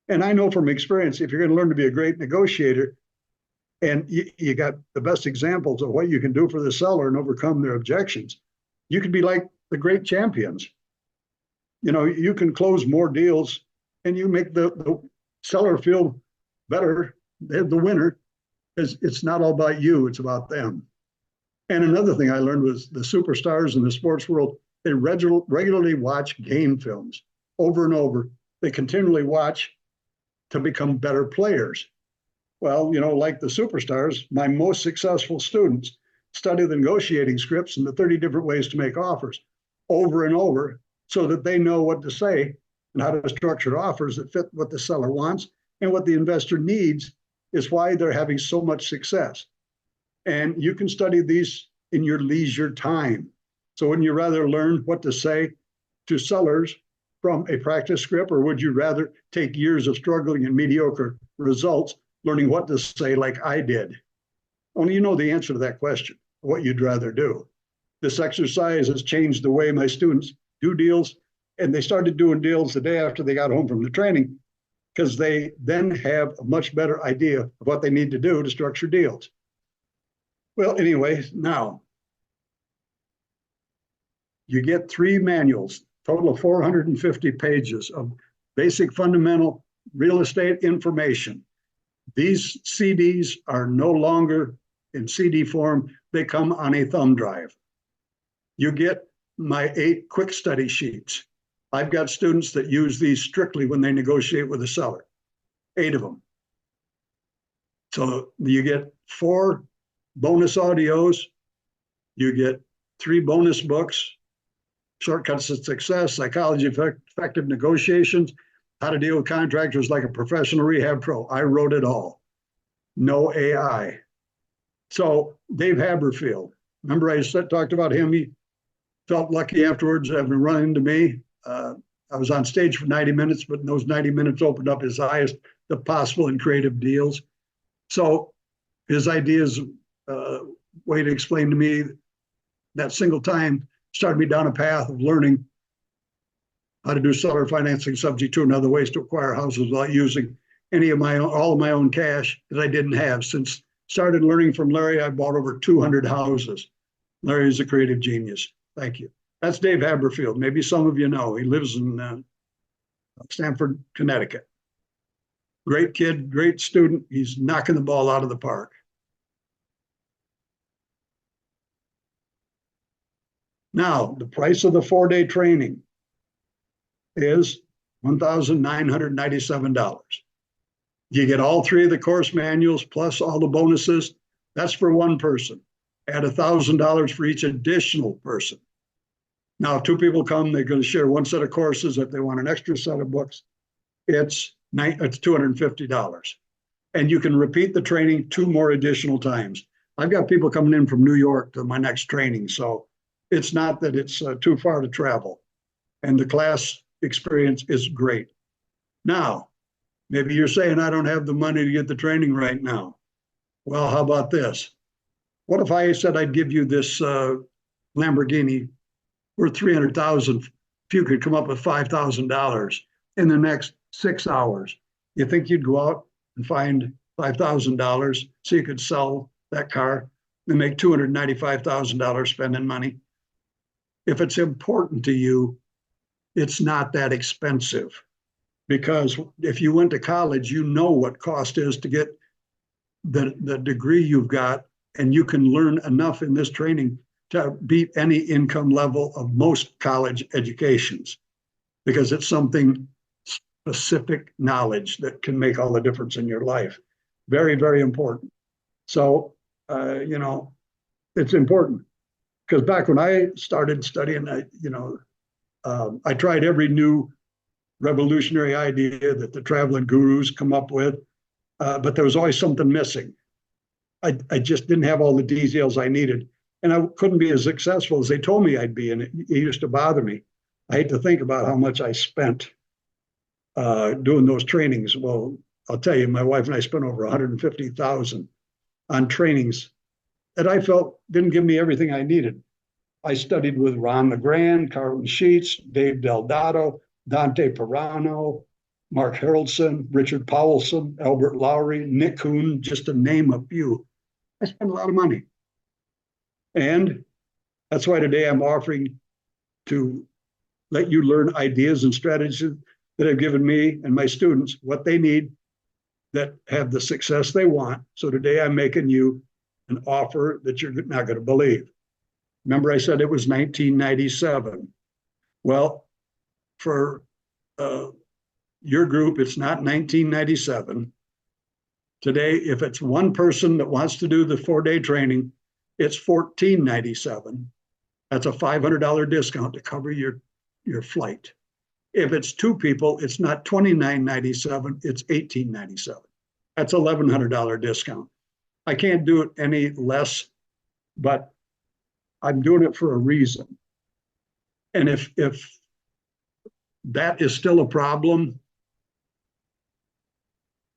And I know from experience, if you're going to learn to be a great negotiator, and you got the best examples of what you can do for the seller and overcome their objections, you can be like the great champions. You can close more deals and you make the seller feel better, the winner, because it's not all about you, it's about them. And another thing I learned was the superstars in the sports world, they regularly watch game films over and over. They continually watch to become better players. Well, like the superstars, my most successful students study the negotiating scripts and the 30 different ways to make offers over and over, so that they know what to say and how to structure offers that fit what the seller wants and what the investor needs, is why they're having so much success. And you can study these in your leisure time. So wouldn't you rather learn what to say to sellers from a practice script, or would you rather take years of struggling and mediocre results learning what to say like I did? Only you know the answer to that question, what you'd rather do. This exercise has changed the way my students do deals, and they started doing deals the day after they got home from the training, because they then have a much better idea of what they need to do to structure deals. Well, anyway, now you get 3 manuals, total of 450 pages of basic fundamental real estate information. These CDs are no longer in CD form. They come on a thumb drive. You get my 8 quick study sheets. I've got students that use these strictly when they negotiate with a seller, 8 of them. So you get 4 bonus audios, you get 3 bonus books, Shortcuts to Success, Psychology of Effective Negotiations, How to Deal with Contractors Like a Professional Rehab Pro. I wrote it all. No AI. So Dave Haberfield, remember I talked about him? He felt lucky afterwards having run into me. I was on stage for 90 minutes, but in those 90 minutes opened up his eyes to possible and creative deals. So his ideas, way to explain to me that single time, started me down a path of learning how to do seller financing subject to and other ways to acquire houses without using all of my own cash that I didn't have. Since started learning from Larry, I bought over 200 houses. Larry is a creative genius. Thank you. That's Dave Haberfield. Maybe some of you know. He lives in Stamford, Connecticut. Great kid, great student. He's knocking the ball out of the park. Now, the price of the 4-day training is $1,997. You get all 3 of the course manuals plus all the bonuses. That's for one person. add $1,000 for each additional person. Now, if two people come, they're going to share one set of courses. If they want an extra set of books, it's $250. And you can repeat the training 2 more additional times. I've got people coming in from New York to my next training, so it's not that it's too far to travel. And the class experience is great. Now, maybe you're saying, I don't have the money to get the training right now. Well, how about this? What if I said I'd give you this Lamborghini worth $300,000 if you could come up with $5,000 in the next 6 hours? You think you'd go out and find $5,000 so you could sell that car and make $295,000 spending money? If it's important to you, it's not that expensive, because if you went to college, you know what cost is to get the degree you've got, and you can learn enough in this training to beat any income level of most college educations, because it's something specific knowledge that can make all the difference in your life. Very, very important. So, it's important, because back when I started studying, I tried every new revolutionary idea that the traveling gurus come up with, but there was always something missing. I just didn't have all the details I needed, and I couldn't be as successful as they told me I'd be, and it used to bother me. I hate to think about how much I spent doing those trainings. Well, I'll tell you, my wife and I spent over $150,000 on trainings that I felt didn't give me everything I needed. I studied with Ron LeGrand, Carlton Sheets, Dave Deldato, Dante Pirano, Mark Harrelson, Richard Powelson, Albert Lowry, Nick Kuhn, just to name a few. I spent a lot of money. And that's why today I'm offering to let you learn ideas and strategies that have given me and my students what they need that have the success they want. So today I'm making you an offer that you're not going to believe. Remember, I said it was 1997. Well, for your group, it's not 1997. Today, if it's one person that wants to do the 4-day training, it's $14.97. That's a $500 discount to cover your flight. If it's 2 people, it's not $29.97, it's $18.97. That's $1,100 discount. I can't do it any less, but I'm doing it for a reason. And if that is still a problem,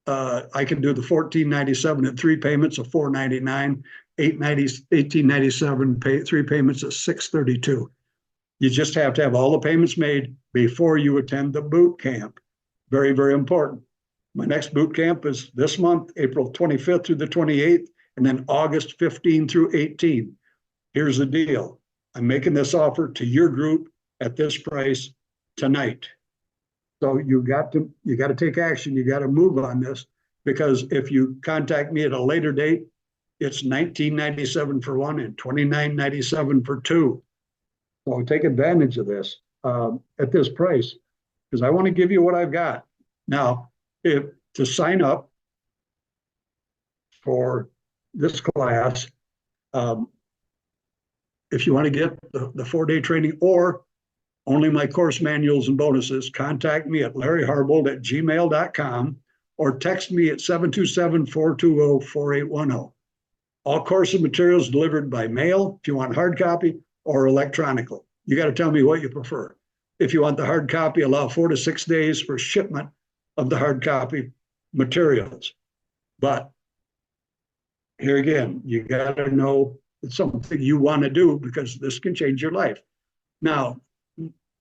I can do the $14.97 in 3 payments of $499, $18.97, 3 payments of $632. You just have to have all the payments made before you attend the boot camp. Very, very important. My next boot camp is this month, April 25th through the 28th, and then August 15 through 18. Here's the deal. I'm making this offer to your group at this price tonight. So you got to take action. You got to move on this, because if you contact me at a later date, it's $19.97 for 1 and $29.97 for 2. So take advantage of this at this price, because I want to give you what I've got. Now, to sign up for this class, if you want to get the 4-day training or only my course manuals and bonuses, contact me at larryharbolt@gmail.com or text me at 727-420-4810. All course and materials delivered by mail if you want hard copy or electronically. You got to tell me what you prefer. If you want the hard copy, allow 4 to 6 days for shipment of the hard copy materials. But here again, you got to know it's something you want to do, because this can change your life. Now,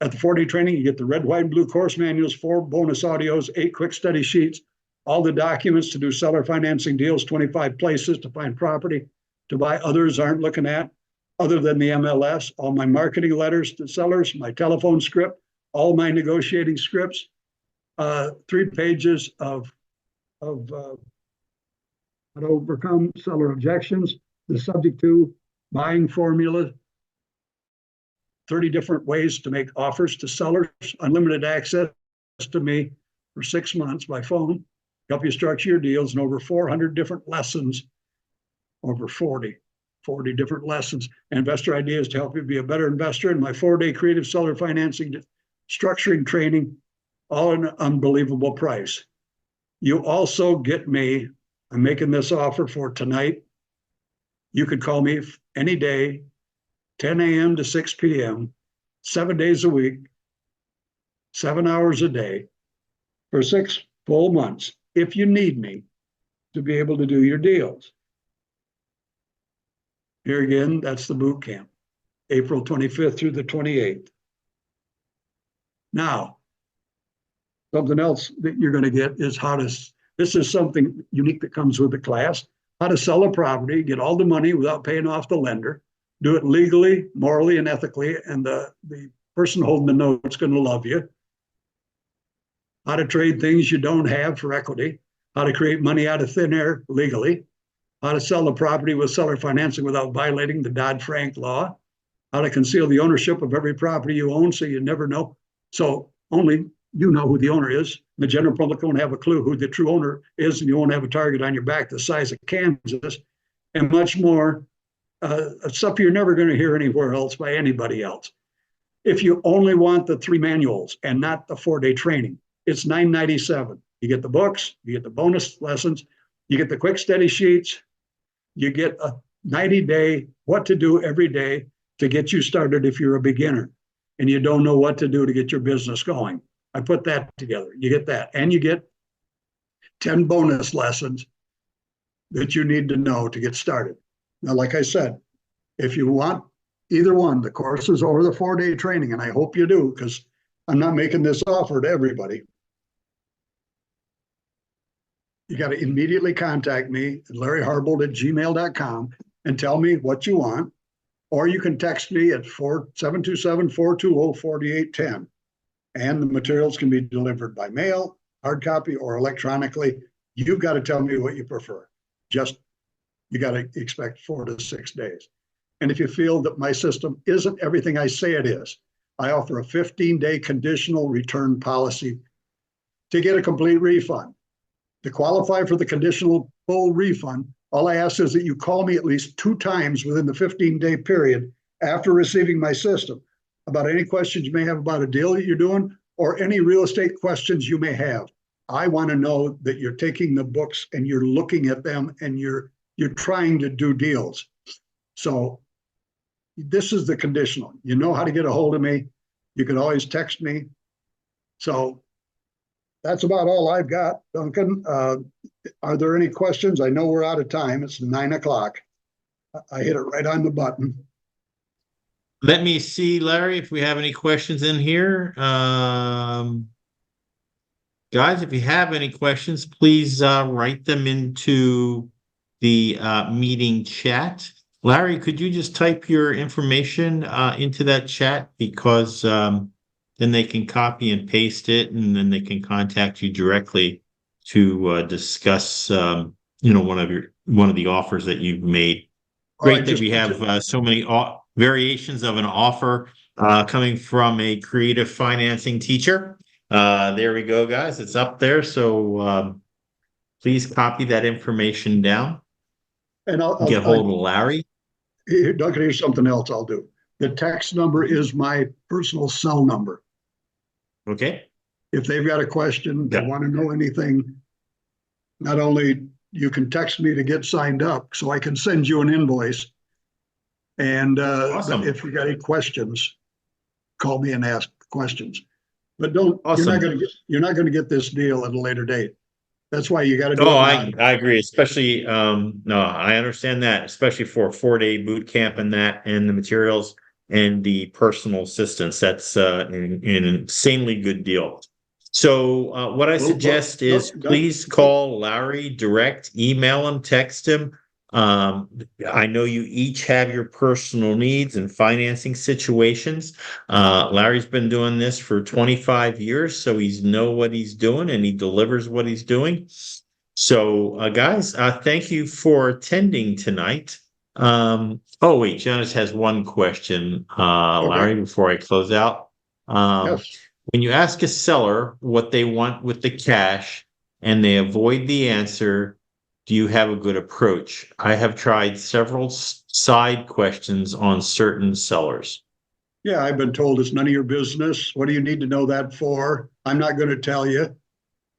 at the 4-day training, you get the red, white, and blue course manuals, 4 bonus audios, 8 quick study sheets, all the documents to do seller financing deals, 25 places to find property to buy others aren't looking at, other than the MLS, all my marketing letters to sellers, my telephone script, all my negotiating scripts, 3 pages of how to overcome seller objections, the subject to buying formula, 30 different ways to make offers to sellers, unlimited access to me for 6 months by phone, help you structure your deals, and over 400 different lessons, over 40 40 different lessons, investor ideas to help you be a better investor, and my 4-day creative seller financing structuring training, all at an unbelievable price. You also get me, I'm making this offer for tonight. You could call me any day, 10 a.m. to 6 p.m., 7 days a week, 7 hours a day for 6 full months if you need me to be able to do your deals. Here again, that's the boot camp, April 25th through the 28th. Now, something else that you're going to get is this is something unique that comes with the class, how to sell a property, get all the money without paying off the lender, do it legally, morally, and ethically, and the person holding the note's going to love you. How to trade things you don't have for equity, how to create money out of thin air legally, how to sell a property with seller financing without violating the Dodd-Frank law, how to conceal the ownership of every property you own so you never know. So only you know who the owner is. The general public won't have a clue who the true owner is, and you won't have a target on your back the size of Kansas, and much more. Stuff you're never going to hear anywhere else by anybody else. If you only want the 3 manuals and not the 4-day training, it's $9.97. You get the books, you get the bonus lessons, you get the quick study sheets, you get a 90-day what to do every day to get you started if you're a beginner and you don't know what to do to get your business going. I put that together. You get that, and you get 10 bonus lessons that you need to know to get started. Now, like I said, if you want either one, the courses or the 4-day training, and I hope you do, because I'm not making this offer to everybody, you got to immediately contact me at larryharbolt@gmail.com and tell me what you want, or you can text me at 727-420-4810. And the materials can be delivered by mail, hard copy, or electronically. You've got to tell me what you prefer. You got to expect 4 to 6 days. And if you feel that my system isn't everything I say it is, I offer a 15-day conditional return policy to get a complete refund. To qualify for the conditional full refund, all I ask is that you call me at least 2 times within the 15-day period after receiving my system about any questions you may have about a deal that you're doing or any real estate questions you may have. I want to know that you're taking the books and you're looking at them and you're trying to do deals. So this is the conditional. You know how to get a hold of me. You can always text me. So that's about all I've got, Duncan. Are there any questions? I know we're out of time. It's 9 o'clock. I hit it right on the button. Let me see, Larry, if we have any questions in here. Guys, if you have any questions, please write them into the meeting chat. Larry, could you just type your information into that chat, because then they can copy and paste it, and then they can contact you directly to discuss one of the offers that you've made. Great that we have so many variations of an offer coming from a creative financing teacher. There we go, guys. It's up there. So please copy that information down. And I'll get hold of Larry. Duncan, here's something else I'll do. The text number is my personal cell number. Okay. If they've got a question, they want to know anything, not only you can text me to get signed up so I can send you an invoice. And awesome. If you got any questions, call me and ask questions. But awesome. You're not going to get this deal at a later date. That's why you got to do it. I agree. Especially, no, I understand that, especially for a 4-day boot camp and the materials and the personal assistance. That's an insanely good deal. So what I suggest is please call Larry direct, email him, text him. I know you each have your personal needs and financing situations. Larry's been doing this for 25 years, so he's know what he's doing and he delivers what he's doing. So guys, thank you for attending tonight. Oh wait, Jonas has one question, Larry, before I close out. Yes. When you ask a seller what they want with the cash and they avoid the answer, do you have a good approach? I have tried several side questions on certain sellers. Yeah, I've been told it's none of your business. What do you need to know that for? I'm not going to tell you.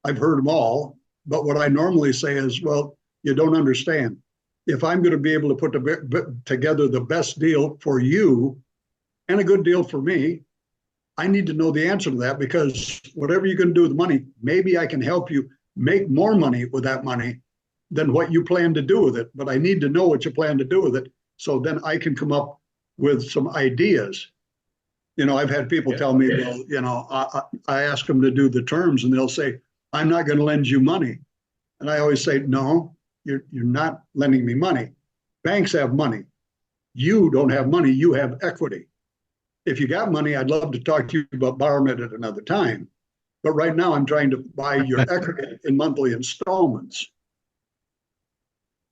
I've heard them all. But what I normally say is, well, you don't understand. If I'm going to be able to put together the best deal for you and a good deal for me, I need to know the answer to that, because whatever you're going to do with the money, maybe I can help you make more money with that money than what you plan to do with it. But I need to know what you plan to do with it, so then I can come up with some ideas. I've had people tell me, well, I ask them to do the terms and they'll say, I'm not going to lend you money. And I always say, no, you're not lending me money. Banks have money. You don't have money, you have equity. If you got money, I'd love to talk to you about borrowing it at another time. But right now I'm trying to buy your equity in monthly installments.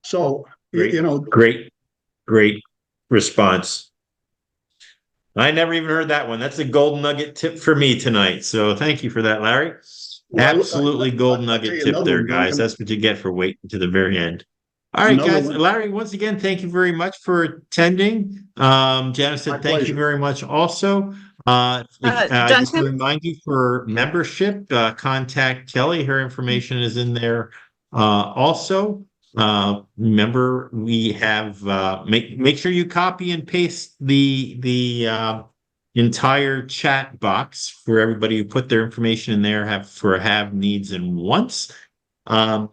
So, Great response. I never even heard that one. That's a gold nugget tip for me tonight. So thank you for that, Larry. Absolutely gold nugget tip there, guys. That's what you get for waiting to the very end. All right, guys. Larry, once again, thank you very much for attending. Janice said thank you very much also. Just to remind you, for membership, contact Kelly. Her information is in there also. Remember, we have make sure you copy and paste the entire chat box for everybody who put their information in there, have needs and wants. And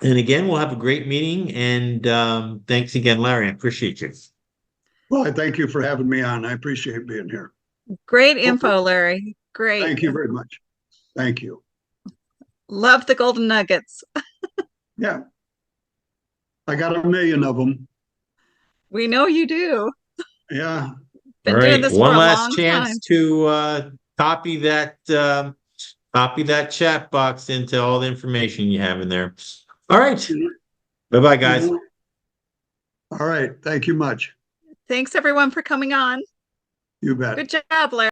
again, we'll have a great meeting, and thanks again, Larry. I appreciate you. Well, I thank you for having me on. I appreciate being here. Great info, Larry. Great. Thank you very much. Thank you. Love the golden nuggets. Yeah. I got 1 million of them. We know you do. Yeah. Been doing this one for a last long chance time. to copy that chat box into all the information you have in there. All right. Bye-bye, guys. All right. Thank you much. Thanks, everyone, for coming on. You bet. Good job, Larry.